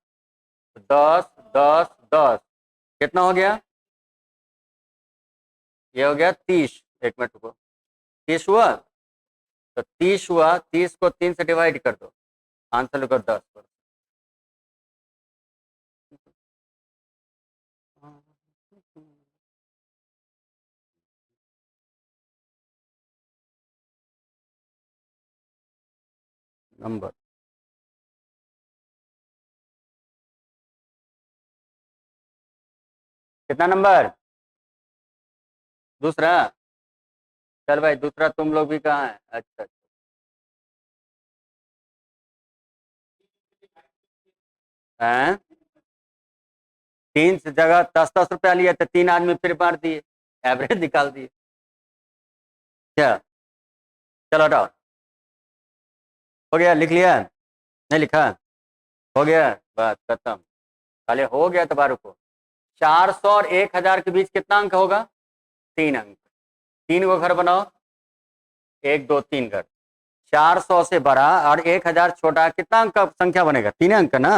10, 10, 10, कितना हो गया? ये हो गया 30। एक मिनट रुको, 30 हुआ? तो 30 हुआ, 30 को 3 से डिवाइड कर दो, आंसर लिखो 10%। नंबर कितना नंबर? दूसरा। चल भाई, दूसरा तुम लोग भी कहाँ है? अच्छा, हैं? 3 से जगह 10-10 रुपया लिया तो 3 आदमी फिर मार दिए, एवरेज निकाल दिए क्या? चलो हटाओ, हो गया? लिख लिया? नहीं लिखा? हो गया, बात खत्म। खाली हो गया तो बार रुको। 400 और 1000 के बीच कितना अंक होगा? 3 अंक। 3 को घर बनाओ, 1, 2, 3 घर। 400 से बड़ा और 1000 छोटा, कितना अंक का संख्या बनेगा? 3 अंक का ना।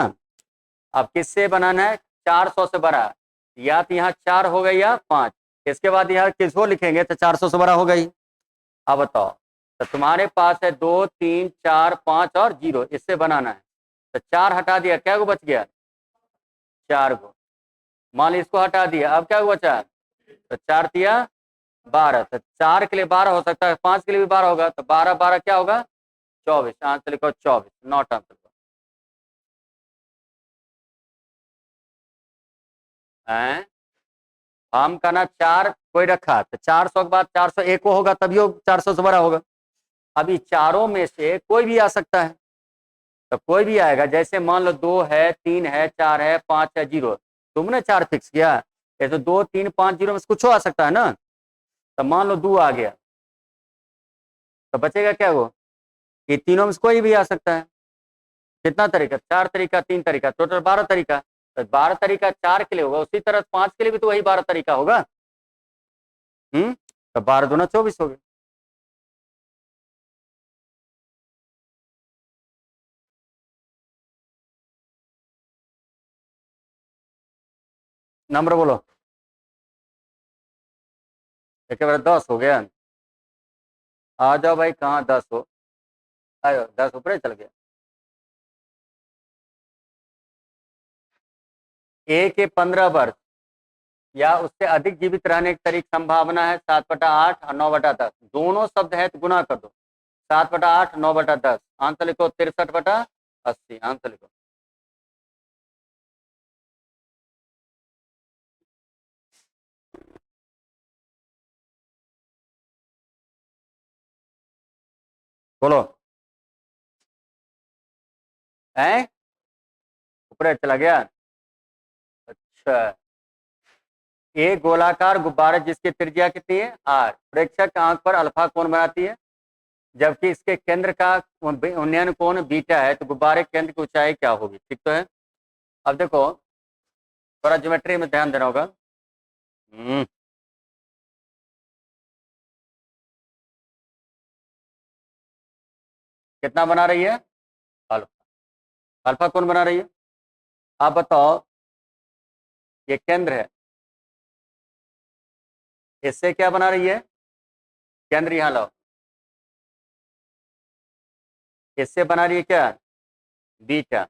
अब किससे बनाना है? 400 से बड़ा, या तो यहाँ 4 हो गई या 5, इसके बाद यहाँ किसको लिखेंगे तो 400 से बड़ा हो गई। अब बताओ, तो तुम्हारे पास है 2, 3, 4, 5 और 0, इससे बनाना है। तो 4 हटा दिया, क्या को बच गया? 4 को। मान ली इसको हटा दिया, अब क्या बचा? तो 4 दिया 12, तो 4 के लिए 12 हो सकता है, 5 के लिए भी 12 होगा, तो 12, 12 क्या होगा? 24। आंसर लिखो 24, नॉट आंसर। हम का ना 4 कोई रखा, तो 400 के बाद 401 को होगा, तभी 400 से बड़ा होगा। अभी चारों में से कोई भी आ सकता है, तो कोई भी आएगा। जैसे मान लो 2 है, 3 है, 4 है, 5 है, 0, तुमने 4 फिक्स किया, ऐसे 2, 3, 5, 0 में से कुछ आ सकता है ना। तो मान लो 2 आ गया, तो बचेगा क्या? वो ये तीनों में से कोई भी आ सकता है। कितना तरीका? 4 तरीका, 3 तरीका, टोटल 12 तरीका। तो 12 तरीका 4 के लिए होगा, उसी तरह 5 के लिए भी तो वही 12 तरीका होगा। तो 12 दूना 24 हो गए। नंबर बोलो, एक बार 10 हो गया। आ जाओ भाई, कहाँ 10 हो? आयो, 10 ऊपर चल गया। ए के 15 वर्ष या उससे अधिक जीवित रहने की तरीक संभावना है 7/8 और 9/10, दोनों शब्द है तो गुना कर दो। 7/8, 9/10, आंसर लिखो 63/80, आंसर लिखो। बोलो, है ऊपर चला गया। अच्छा, एक गोलाकार गुब्बारा जिसकी त्रिज्या कितनी है? r, प्रेक्षक आंख पर अल्फा कोण बनाती है, जबकि इसके केंद्र का उन्नयन कोण बीटा है, तो गुब्बारे के केंद्र की ऊंचाई क्या होगी? ठीक तो है। अब देखो, थोड़ा ज्योमेट्री में ध्यान देना होगा। कितना बना रही है? अल्फा। अल्फा कौन बना रही है? आप बताओ, ये केंद्र है, इससे क्या बना रही है? केंद्र यहां लाओ, इससे बना रही है क्या? बीटा।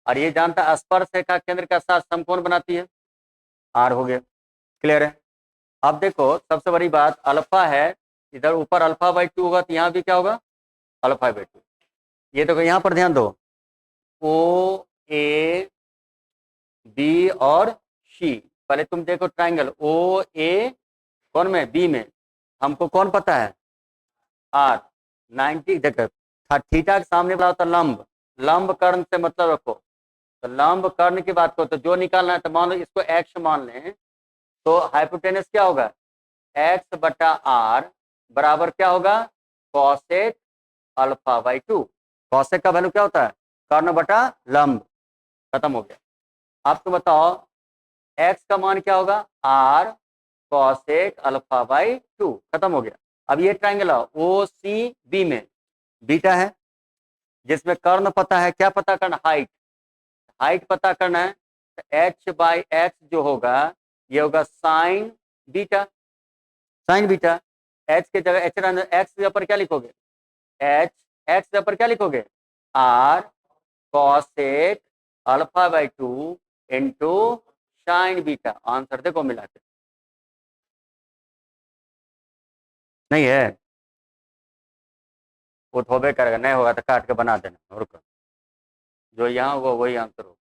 और ये जानता स्पर्श रेखा केंद्र का साथ समकोण बनाती है, आर हो गया। क्लियर है? अब देखो सबसे बड़ी बात अल्फा है, इधर ऊपर अल्फा बाई 2 होगा तो यहाँ भी क्या होगा, अल्फा बाई 2। ये देखो यहाँ पर ध्यान दो, ओ ए बी और सी। पहले तुम देखो ट्राइंगल ओ ए कौन में, बी में, हमको कौन पता है, आर। 90 देखो थीटा के सामने वाला होता है लंब, लंब कर्ण से मतलब रखो, तो लंब कर्ण की बात करो तो जो निकालना है, तो मान लो इसको एक्स मान लें, तो हाइपोटेनस क्या होगा, एक्स बटा आर बराबर क्या होगा, कॉसेक अल्फा बाई 2। कॉसेक का वैल्यू क्या होता है, कर्ण बटा लंब। खत्म हो गया। अब तुम बताओ एक्स का मान क्या होगा, आर कॉसेक अल्फा बाई 2। खत्म हो गया। अब ये ट्राइंगल ओ सी बी में बीटा है, जिसमें कर्ण पता है, क्या पता करना, हाइट, हाइट पता करना है, तो एच बाई एक्स जो होगा ये होगा sign beta, sign beta. H के जगह एच, एक्स के ऊपर क्या लिखोगे, एच, एक्स के ऊपर क्या लिखोगे, r cosec alpha by 2 into sine beta. Answer देखो मिला के, नहीं है वो तो होबे करेगा, नहीं होगा तो काट के बना देना, रुको, जो यहाँ होगा वही आंसर होगा।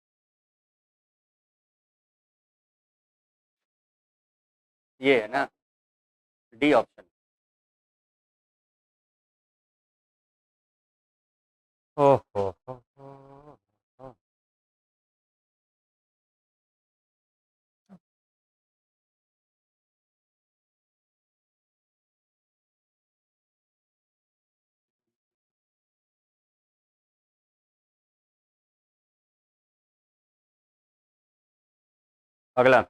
ये है ना डी ऑप्शन। ओहो हो। अगला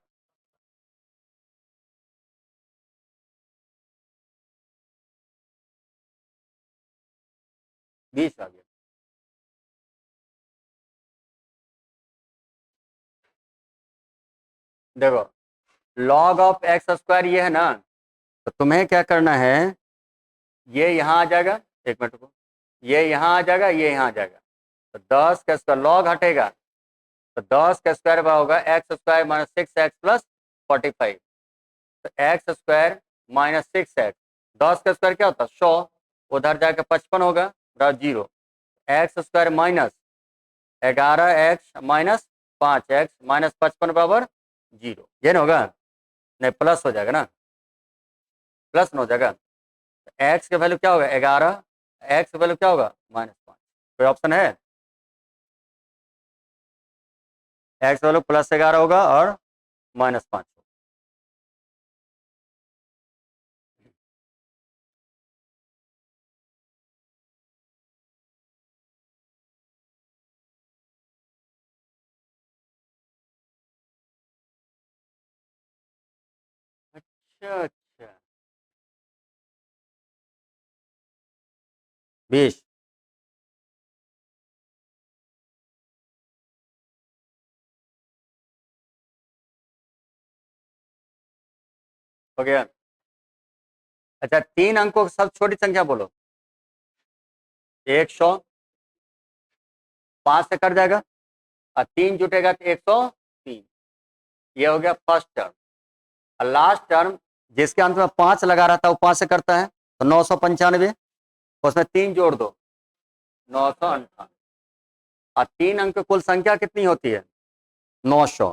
20 आ गया। देखो लॉग ऑफ एक्स स्क्वायर ये है ना, तो तुम्हें क्या करना है, ये यहाँ आ जाएगा, एक मिनट को, ये यहाँ आ जाएगा, ये यहाँ आ जाएगा, तो 10 का स्क्वायर लॉग हटेगा, तो 10 का स्क्वायर होगा x square minus 6x plus 45, तो एक्स स्क्वायर माइनस 6x, 10 का स्क्वायर क्या होता है 100, उधर जाकर 55 होगा, zero, x square minus 11x minus 5x minus 55 बराबर जीरो, ये ना होगा, नहीं प्लस हो जाएगा ना, प्लस न हो जाएगा, एक्स का वैल्यू क्या होगा 11, एक्स का वैल्यू क्या होगा -5। कोई ऑप्शन है, एक्स वैल्यू +11 होगा और -5। अच्छा अच्छा 20 हो गया। अच्छा 3 अंकों की सब छोटी संख्या बोलो, 100, 5 से कट जाएगा और 3 जुटेगा तो 103, ये हो गया फर्स्ट टर्म। और लास्ट टर्म जिसके अंत में 5 लगा रहता है वो 5 से करता है, तो 995, उसमें 3 जोड़ दो, 958, और 3 अंक की कुल संख्या कितनी होती है 900।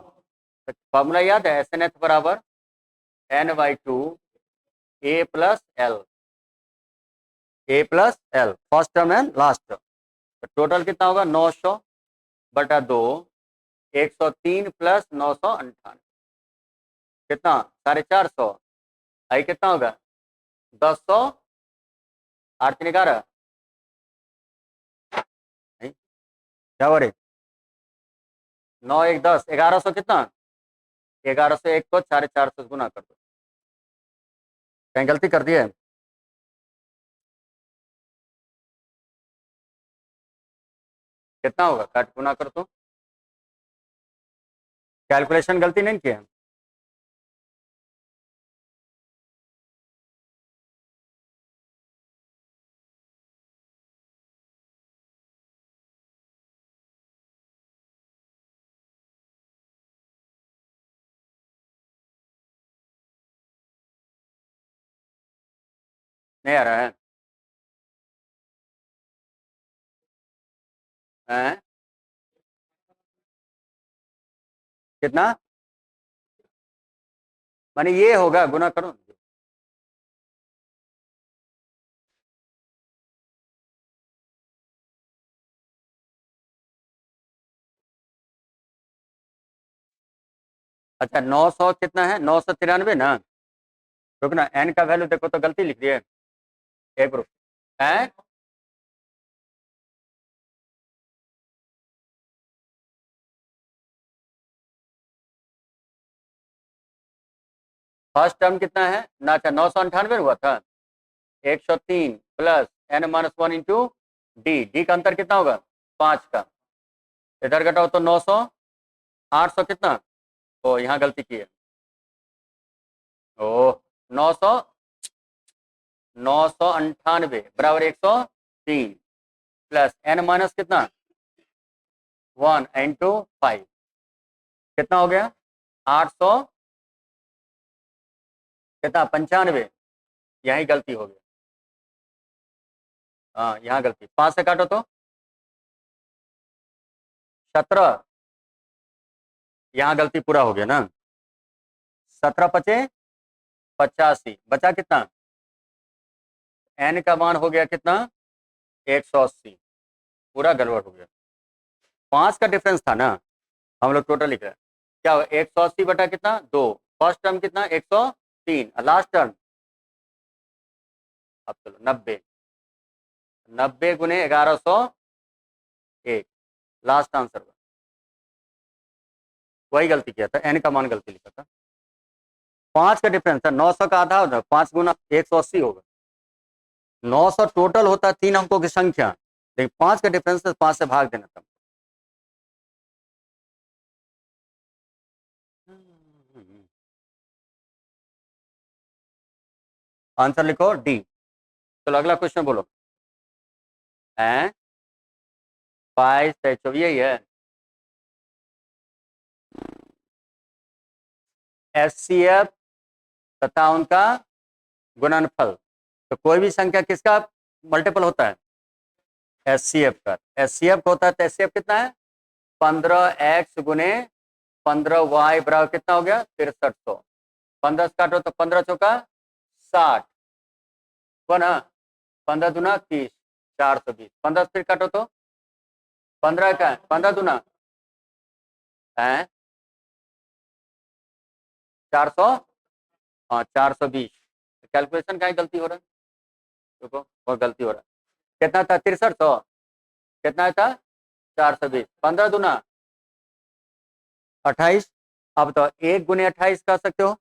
फॉर्मूला याद है, एस एन एच बराबर n/2 a plus L, first term and last term, तो टोटल कितना होगा 900 बटा 2, 103 प्लस 998, कितना 450, आई कितना होगा 1000, 8 3 11, क्या हो रही 9 1 10, 1100 कितना, 1101 को 450 गुना कर दो, कहीं गलती कर दी है, कितना होगा काट गुना कर दो, कैलकुलेशन गलती नहीं किया। नहीं आ रहा है? हैं? कितना? माने ये होगा, गुना करो। अच्छा 900 कितना है? 993 ना। रुकना, एन का वैल्यू देखो तो गलती लिख दिए। एक रुक है। फर्स्ट टर्म कितना है ना? अच्छा 998 हुआ था। 103 plus n-1 into D. D का अंतर कितना होगा? 5 का। इधर घटाओ तो 900, 800 कितना? ओ यहाँ गलती की है। ओ 900, 998 बराबर 103 प्लस n माइनस कितना? 1 इंटू 5 कितना हो गया? 800 कितना? 95। यही गलती हो गई। हाँ यहाँ गलती, 5 से काटो तो 17। यहाँ गलती पूरा हो गया ना। 17 पचे 85, बचा कितना? एन का मान हो गया कितना? 180। पूरा गड़बड़ हो गया। 5 का डिफरेंस था ना, हम लोग टोटल लिख रहे हैं। क्या हुआ? 180 बटा कितना? 2। फर्स्ट टर्म कितना? 103। लास्ट टर्म अब चलो 90। 90 गुने 1101 लास्ट आंसर। वही गलती किया था, एन का मान गलती लिखा था। 5 का डिफरेंस था, 900 का आधा होता है, 5 गुना 180 होगा। 900 टोटल होता है 3 अंकों की संख्या, लेकिन 5 का डिफरेंस है, 5 से भाग देना था। आंसर लिखो डी। चलो अगला क्वेश्चन बोलो। हैं? 22 24 यही है। HCF तथा उनका गुणनफल। तो कोई भी संख्या किसका मल्टीपल होता है? HCF का। HCF होता है तो HCF कितना है? 15x गुने 15y बराबर कितना हो गया? 6300। 15 से काटो तो 15 चौका 60 ना। 15 दूना 30, 420। 15 से फिर काटो तो 15 का है, 15 दूना है 400। हाँ 420। कैलकुलेशन का ही गलती हो रहा है। देखो और गलती हो रहा है। कितना था? 6300। कितना था? 420। 15 दूना 28। अब तो 1 गुने 28 कर सकते हो,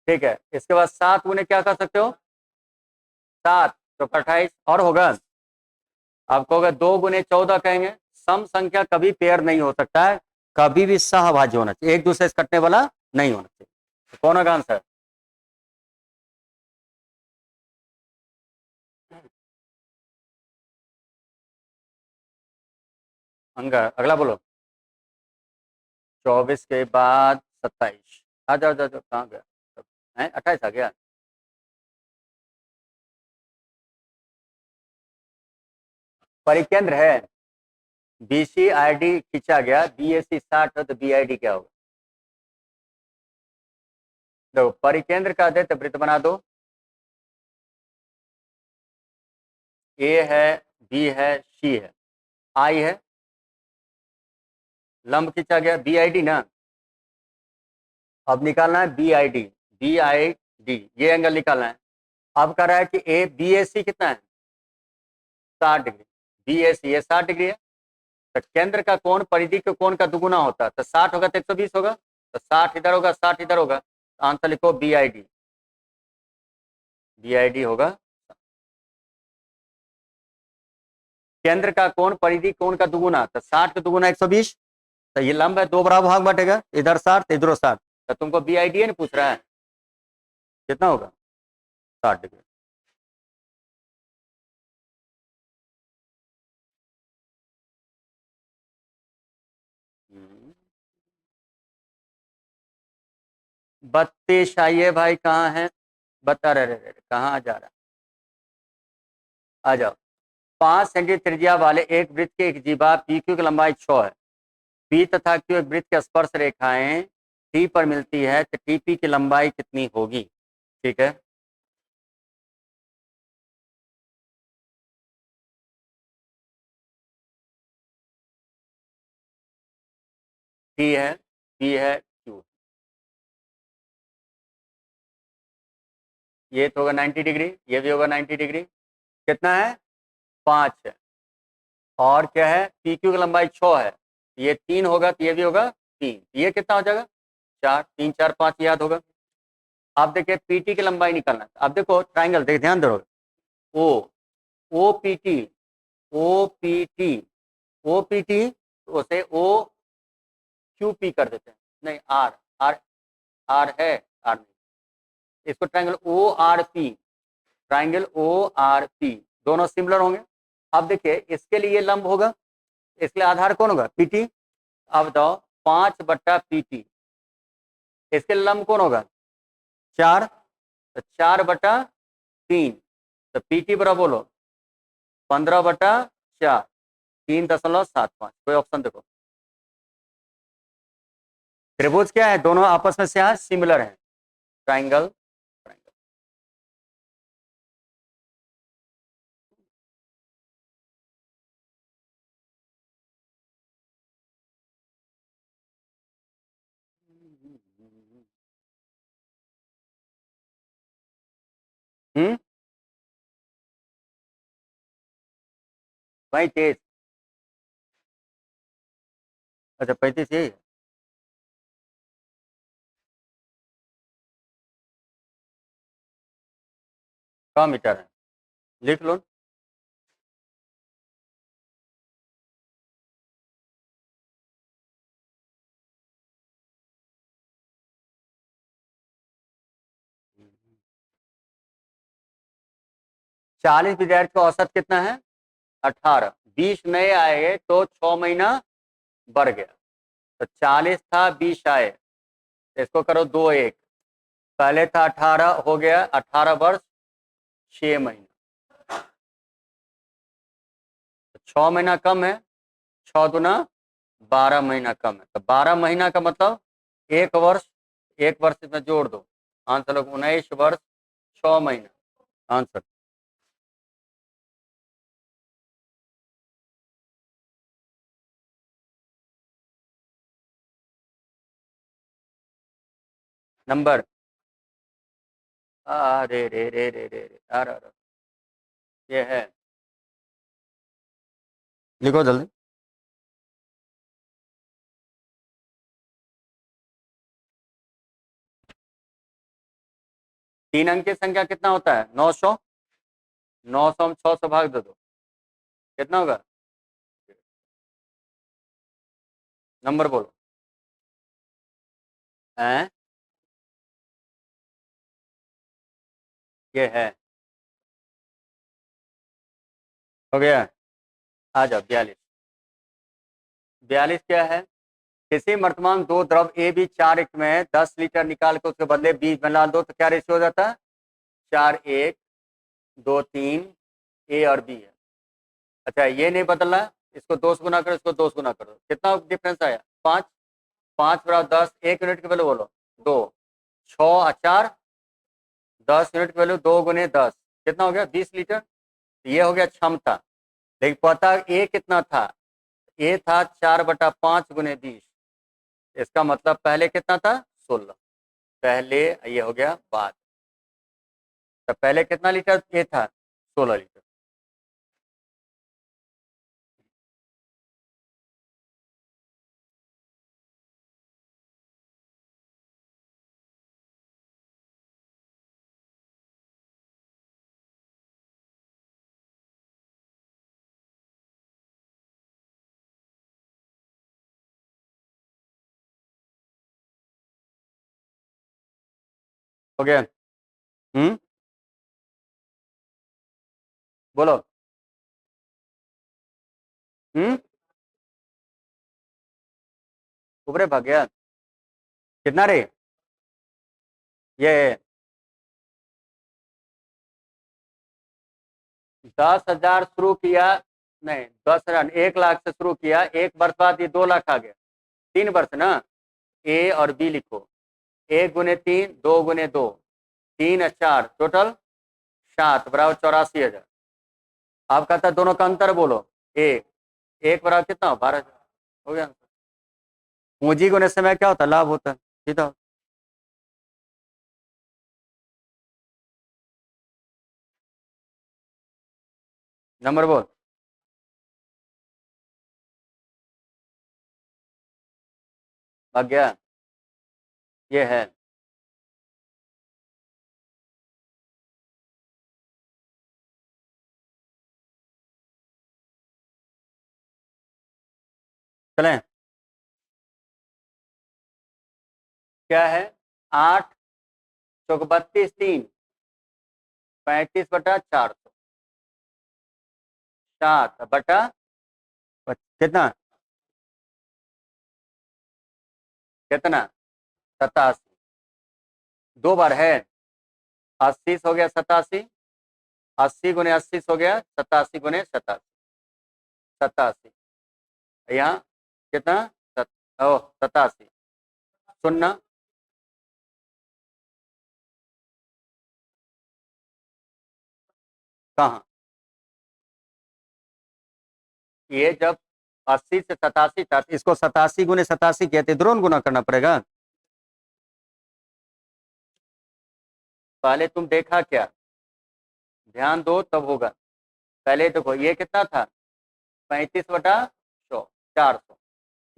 ठीक है। इसके बाद 7 गुने क्या कर सकते हो? 7 तो 28 और होगा। आप कहोगे 2 गुने 14 कहेंगे। सम संख्या कभी पेयर नहीं हो सकता है, कभी भी सहभाज्य होना चाहिए, एक दूसरे से कटने वाला नहीं होना चाहिए। तो कौन होगा आंसर? अंगा अगला बोलो। 24 के बाद 27। आ जाओ जाओ जाओ, कहाँ गया? 28 आ गया। परिकेंद्र है, बीसी आईडी खींचा गया, बीएसी 60 है तो बीआईडी क्या होगा? देखो परिकेंद्र का दे तो वृत्त बना दो। ए है, बी है, सी है, आई है। लंब खींचा गया, बीआईडी ना। अब निकालना है बीआईडी। बीआईडी ये एंगल निकालना है। अब कह रहा है कि ए बीएसी कितना है? 60 डिग्री। बीएसी ये 60 डिग्री है। तो केंद्र का कोण परिधि के कोण का दुगुना होता है, तो 60 होगा तो 120 होगा। तो 60 इधर होगा, 60 इधर होगा। तो आंसर लिखो बीआईडी। बीआईडी होगा। केंद्र का कोण परिधि कोण का दुगुना, तो 60 का दुगुना 120। तो ये लंब है, 2 बराबर भाग बांटेगा, इधर 60 इधर 60। तो तुमको बीआईडी नहीं पूछ रहा है, कितना होगा? 60 डिग्री। हम्म। 32 आइए भाई, कहाँ है? बता रहे कहाँ जा रहा है? आ जाओ। 5 सेंटीमीटर त्रिज्या वाले एक वृत्त के एक जीवा PQ की लंबाई 6 है। P तथा Q एक वृत्त की स्पर्श रेखाएं T पर मिलती है, तो TP की लंबाई कितनी होगी? ठीक है, T है, P है, Q। ये तो होगा 90 डिग्री, ये भी होगा 90 डिग्री। कितना है? 5 है। और क्या है? PQ की लंबाई 6 है, ये 3 होगा, तो ये भी होगा 3। ये कितना हो जाएगा? 4। 3 4 5 याद होगा। आप देखिए PT की लंबाई निकालना है। आप देखो ट्राइंगल, देख ध्यान दो। ओ OPT, OPT, OPT, उसे OQP कर देते हैं। नहीं, आर आर आर है, आर नहीं। इसको ट्राइंगल ORP, ट्राइंगल ORP दोनों सिमिलर होंगे। अब देखिए इसके लिए लंब होगा, इसके लिए आधार कौन होगा? PT। अब बताओ 5/PT, इसके लिए लंब कौन होगा? 4, तो 4/3, तो PT बराबर बोलो 15/4, 3.75। कोई ऑप्शन देखो। त्रिभुज क्या है? दोनों आपस में क्या है? सिमिलर है। Triangle, triangle. हम्म, भाई तेज। अच्छा 35 यही है। कहाँ मीटर है? लिख लो। चालीस विद्यार्थी का औसत कितना है? 18। 20 नए आए तो 6 महीना बढ़ गया। तो 40 था, 20 आए, तो इसको करो 2 1। पहले था 18, हो गया 18 वर्ष 6 महीना। तो 6 महीना कम है, 6 दूना 12 महीना कम है। तो 12 महीना का मतलब 1 वर्ष, 1 वर्ष में जोड़ दो, आंसर होगा 19 वर्ष 6 महीना। Answer number. अरे रे रे रे रे रे, अरे अरे, ये है। लिखो जल्दी। 3 अंक की संख्या कितना होता है? 900। 900 में 6 से भाग दे दो, कितना होगा? नंबर बोलो। हैं? ये है, हो गया। आ जाओ 42। 42 क्या है? किसी वर्तमान दो द्रव ए बी 4 1 में 10 लीटर निकाल के उसके बदले 20 में डाल दो, तो क्या रेशियो हो जाता है? 4:1:2:3, ए और बी है। अच्छा ये नहीं बदलना, इसको 2 से गुना करो, इसको 2 से गुना करो, कितना डिफरेंस आया? 5। 5 बराबर 10, 1 यूनिट की वैल्यू बोलो 2। 6 और 4, 10 यूनिट की वैल्यू 2 × 10, कितना हो गया? 20 लीटर। ये हो गया क्षमता। लेकिन पता ए कितना था? ए था 4/5 × 20। इसका मतलब पहले कितना था? 16। पहले, ये हो गया बाद। तो पहले कितना लीटर ए था? 16 लीटर। हो गया। बोलो। हम्म, ऊपरे भाग गया। कितना रे? ये 10,000 शुरू किया, नहीं 10,000, 1,00,000 से शुरू किया, 1 वर्ष बाद ये 2 लाख आ गया, 3 वर्ष ना। ए और बी लिखो, 1 गुने 3, 2 गुने 2, 3 और 4 टोटल 7 बराबर 84,000। आप कहता है दोनों का अंतर बोलो, एक बराबर कितना हो, 12,000 हो गया। पूंजी गुने समय क्या होता है, लाभ होता है, सीधा। नंबर बोल। भाग गया, ये है। चलें, क्या है, 8 चौक 32, 3 35/400, 7 बटा कितना कितना 87, 2 बार है, 80 हो गया 87, 80 गुने 80 हो गया 87 गुने 87, 87 यहाँ कितना, 87 शून्य, कहाँ, ये जब 80 से 87 था, इसको 87 गुने 87 कहते, इधरों गुना करना पड़ेगा। पहले तुम देखा क्या, ध्यान दो तब होगा। पहले देखो ये कितना था, 35/100, 400,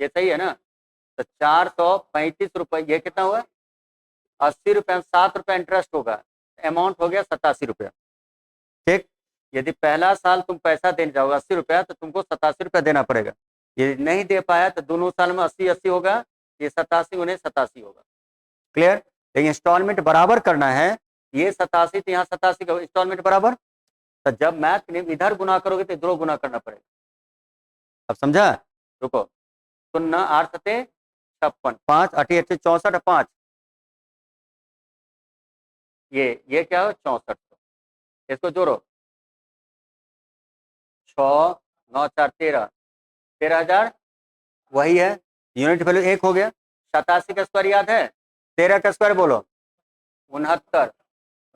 ये सही है ना। तो 435 रुपए, ये कितना हुआ, 80 रुपए, 7 रुपए इंटरेस्ट होगा, अमाउंट हो गया 87 रुपया। ठीक, यदि पहला साल तुम पैसा देने जाओगे 80 रुपया, तो तुमको 87 रुपया देना पड़ेगा। ये नहीं दे पाया तो दोनों साल में 80-80 होगा, ये 87 गुने 87 होगा। क्लियर। लेकिन इंस्टॉलमेंट बराबर करना है, ये 87 तो यहाँ 87 का इंस्टॉलमेंट बराबर। तो जब मैथ के नियम इधर गुना करोगे तो इधर गुना करना पड़ेगा। अब समझा, रुको, 0 8 7 56, 5 8 8 64, 5 ये क्या हो, 64, इसको जोड़ो, 6 9 4 13, 13,000, वही है, यूनिट वैल्यू 1 हो गया। 87 का स्क्वायर याद है, 13 का स्क्वायर बोलो, 69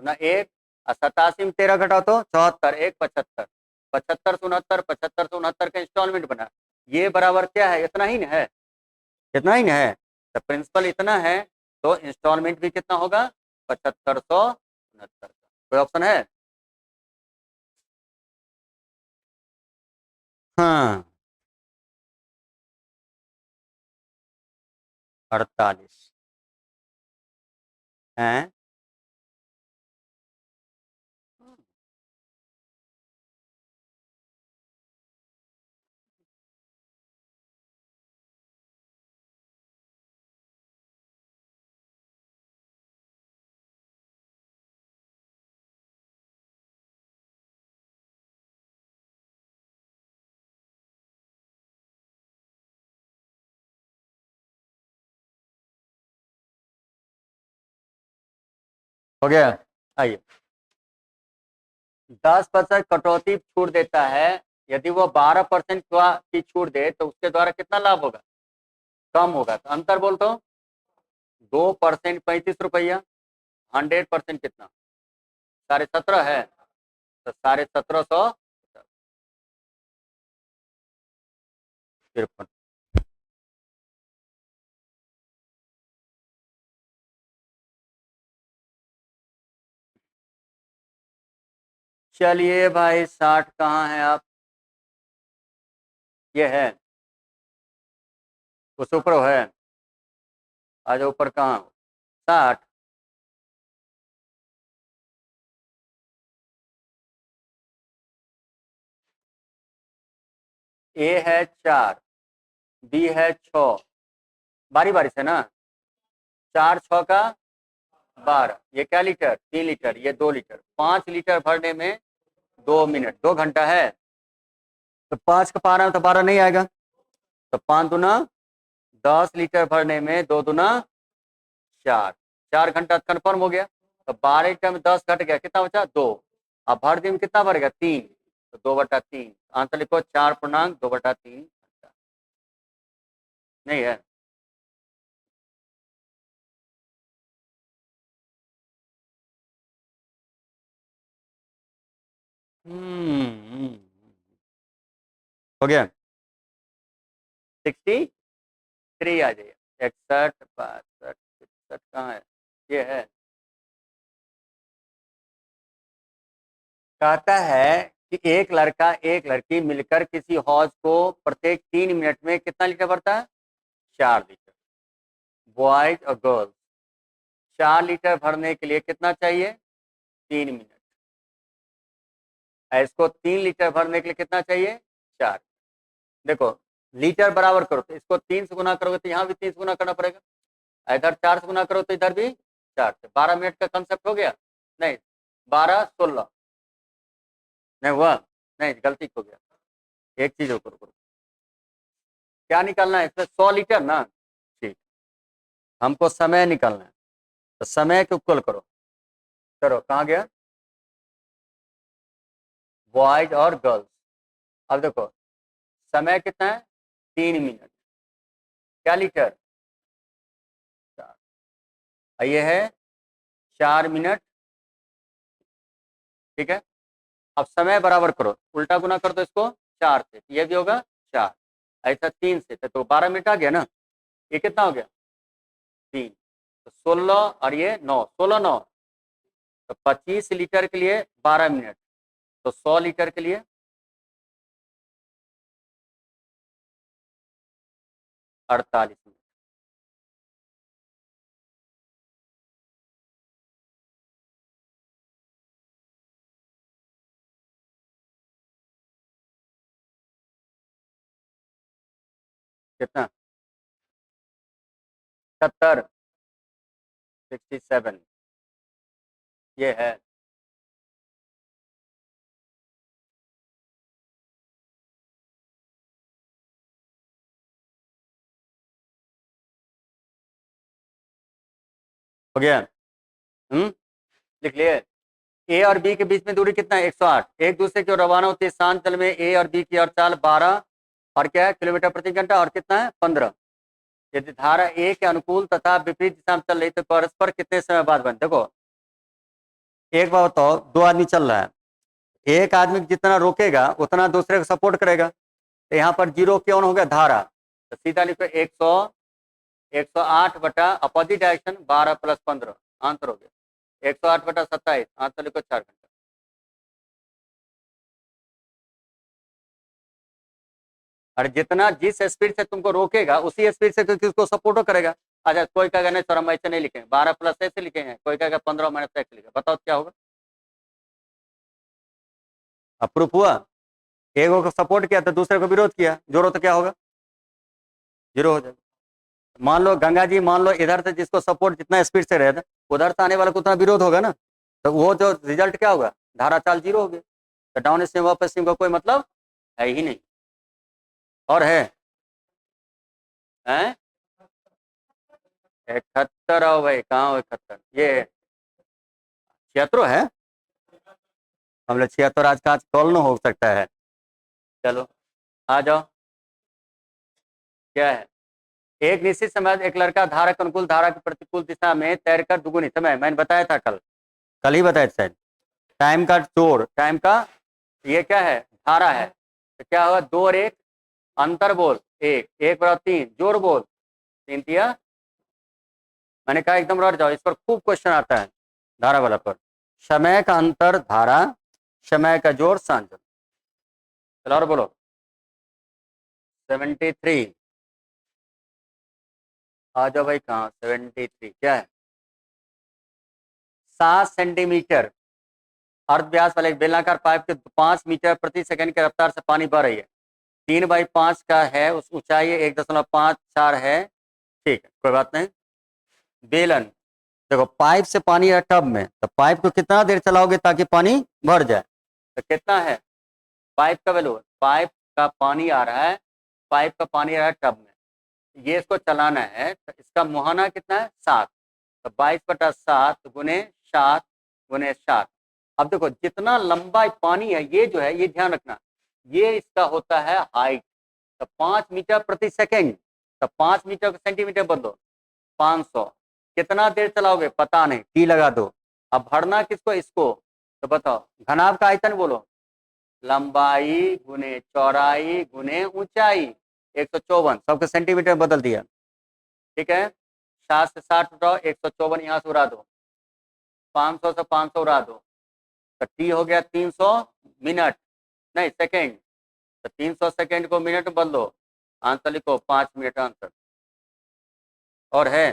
ना 1, और 87 में 13 घटाओ तो 74, 1 75, 75 से 69, 75 से 69 का इंस्टॉलमेंट बना। ये बराबर क्या है, इतना ही ना है, इतना ही ना है। तो प्रिंसिपल इतना है, तो इंस्टॉलमेंट भी कितना होगा, 7569 का। कोई ऑप्शन है, हाँ 48 है। हो गया, आइए। 10% कटौती छूट देता है, यदि वो 12% की छूट दे तो उसके द्वारा कितना लाभ होगा, कम होगा। तो अंतर बोलता हूँ, 2% 35 रुपया, 100% कितना, 17.5 है, तो 1750, 53। चलिए भाई, 60 कहाँ है आप, ये है, उस ऊपर है, आज ऊपर कहाँ, 60, ए है 4, बी है 6, बारी बारी से ना, 4 6 का 12, ये क्या लीटर, 3 लीटर, ये 2 लीटर, 5 लीटर भरने में 2 मिनट, 2 घंटा है। तो 5 का पारा तो 12 नहीं आएगा, तो 5 दूना 10 लीटर भरने में 2 दूना 4, 4 घंटा कन्फर्म हो गया। तो 12 लीटर में 10 घट गया, कितना बचा, 2। अब भर दिन में कितना भरेगा, 3, तो 2/3 आंसर लिखो 4.2/3 घंटा। नहीं है? हम्म, हो गया। 63 आ जाइए। 61, 62, 63 कहाँ है? ये है। कहता है कि एक लड़का एक लड़की मिलकर किसी हौज को प्रत्येक 3 मिनट में कितना लीटर भरता है? 4 लीटर। बॉयज और गर्ल्स 4 लीटर भरने के लिए कितना चाहिए? 3 मिनट। इसको 3 लीटर भरने के लिए कितना चाहिए? 4। देखो लीटर बराबर करो तो इसको 3 से गुना करोगे तो यहाँ भी 3 से गुना करना पड़ेगा। इधर 4 से गुना करो तो इधर भी 4 से। 12 मिनट का कंसेप्ट हो गया? नहीं, 12, 16 नहीं हुआ? नहीं, गलती हो गया। एक चीज हो करो। क्या निकालना है इसमें? 100 लीटर ना। ठीक, हमको समय निकालना है तो समय के इक्वल करो। चलो कहाँ गया? बॉयज और गर्ल्स। अब देखो समय कितना है? 3 मिनट। क्या लीटर? 4। ये है 4 मिनट। ठीक है, अब समय बराबर करो, उल्टा गुना कर दो इसको 4 से, ये भी होगा 4। ऐसा 3 से तो 12 मिनट आ गया ना। ये कितना हो गया? 3 तो 16 और ये 9, 16 9 तो 25 लीटर के लिए 12 मिनट, तो 100 लीटर के लिए 48 मिनट। कितना? 70, 67 ये है। हो गया? लिख लिए। ए और बी के बीच में दूरी कितना है? 108। एक दूसरे की ओर रवाना होते शांत जल में ए और बी की ओर चाल 12 और क्या है किलोमीटर प्रति घंटा, और कितना है 15। यदि धारा ए के अनुकूल तथा विपरीत दिशा में चल रही तो परस्पर कितने समय बाद बने? देखो एक बात बताओ, दो आदमी चल रहा है, एक आदमी जितना रोकेगा उतना दूसरे को सपोर्ट करेगा, तो यहाँ पर 0 क्यों हो गया? धारा। तो सीधा लिखो 108 अपोजिट डायरेक्शन 12 + 15 आंसर हो गया 108/27 आंसर लिखो 4 घंटा। और जितना जिस स्पीड से तुमको रोकेगा उसी स्पीड से किसको सपोर्ट करेगा। अच्छा कोई कहेगा नहीं सर हम ऐसे नहीं लिखेंगे, 12 + ऐसे लिखेंगे, कोई कहेगा 15 - ऐसे लिखेंगे, बताओ क्या होगा? अप्रूव हुआ? एक को सपोर्ट किया तो दूसरे को विरोध किया, जोड़ो तो क्या होगा? 0 हो जाएगा। मान लो गंगा जी, मान लो इधर से जिसको सपोर्ट जितना स्पीड से रहेगा उधर से आने वाला को उतना विरोध होगा ना, तो वो जो रिजल्ट क्या होगा? धारा चाल 0 हो गया। तो डाउन स्ट्रीम अप स्ट्रीम का कोई मतलब है ही नहीं। और है 71 आओ भाई, कहाँ हो 71? ये 76 है। हम लोग 76 आज का आज कॉल न हो सकता है। चलो आ जाओ। क्या है? एक निश्चित समय एक लड़का धारा के अनुकूल धारा की प्रतिकूल दिशा में तैरकर दुगुनी समय, मैंने बताया था कल ही बताया शायद, टाइम का जोड़, टाइम का ये क्या है? धारा है। तो क्या होगा? 2 और 1 अंतर बोल, 1 1 = 3 जोड़ बोल 3 तिया। मैंने कहा एकदम रट जाओ, इस पर खूब क्वेश्चन आता है धारा वाला पर। समय का अंतर धारा, समय का जोड़ सांजन। चलो और बोलो 73 आ जाओ भाई, कहाँ 73 क्या है? 7 सेंटीमीटर अर्ध व्यास वाले एक बेलनाकार पाइप के 5 मीटर प्रति सेकंड की रफ्तार से पानी बह रही है। 3/5 का है, उस ऊंचाई 1.54 है। ठीक है कोई बात नहीं। बेलन, देखो पाइप से पानी है टब में, तो पाइप को कितना देर चलाओगे ताकि पानी भर जाए? तो कितना है पाइप का वैल्यू? पाइप का पानी आ रहा है, पाइप का पानी आ रहा है टब में, ये इसको चलाना है, तो इसका मुहाना कितना है? 7। तो 22/7 × 7 × 7 अब देखो जितना लंबा पानी है, ये जो है, ये ध्यान रखना, ये इसका होता है हाइट। तो 5 मीटर प्रति सेकेंड, तो 5 मीटर को सेंटीमीटर बदलो, 500। कितना देर चलाओगे पता नहीं, टी लगा दो। अब भरना किसको, इसको। तो बताओ घनाभ का आयतन बोलो, लंबाई गुने चौड़ाई गुने ऊंचाई, 154, सबके सेंटीमीटर बदल दिया। ठीक है, 7 से 60 उठाओ, 154 यहाँ से उड़ा दो, 500 से 500 उड़ा दो, तो टी हो गया 300 मिनट, नहीं सेकेंड। तो 300 सेकेंड को मिनट बदलो, आंसर लिखो 5 मिनट आंसर। और है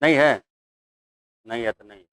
नहीं है, नहीं है तो नहीं।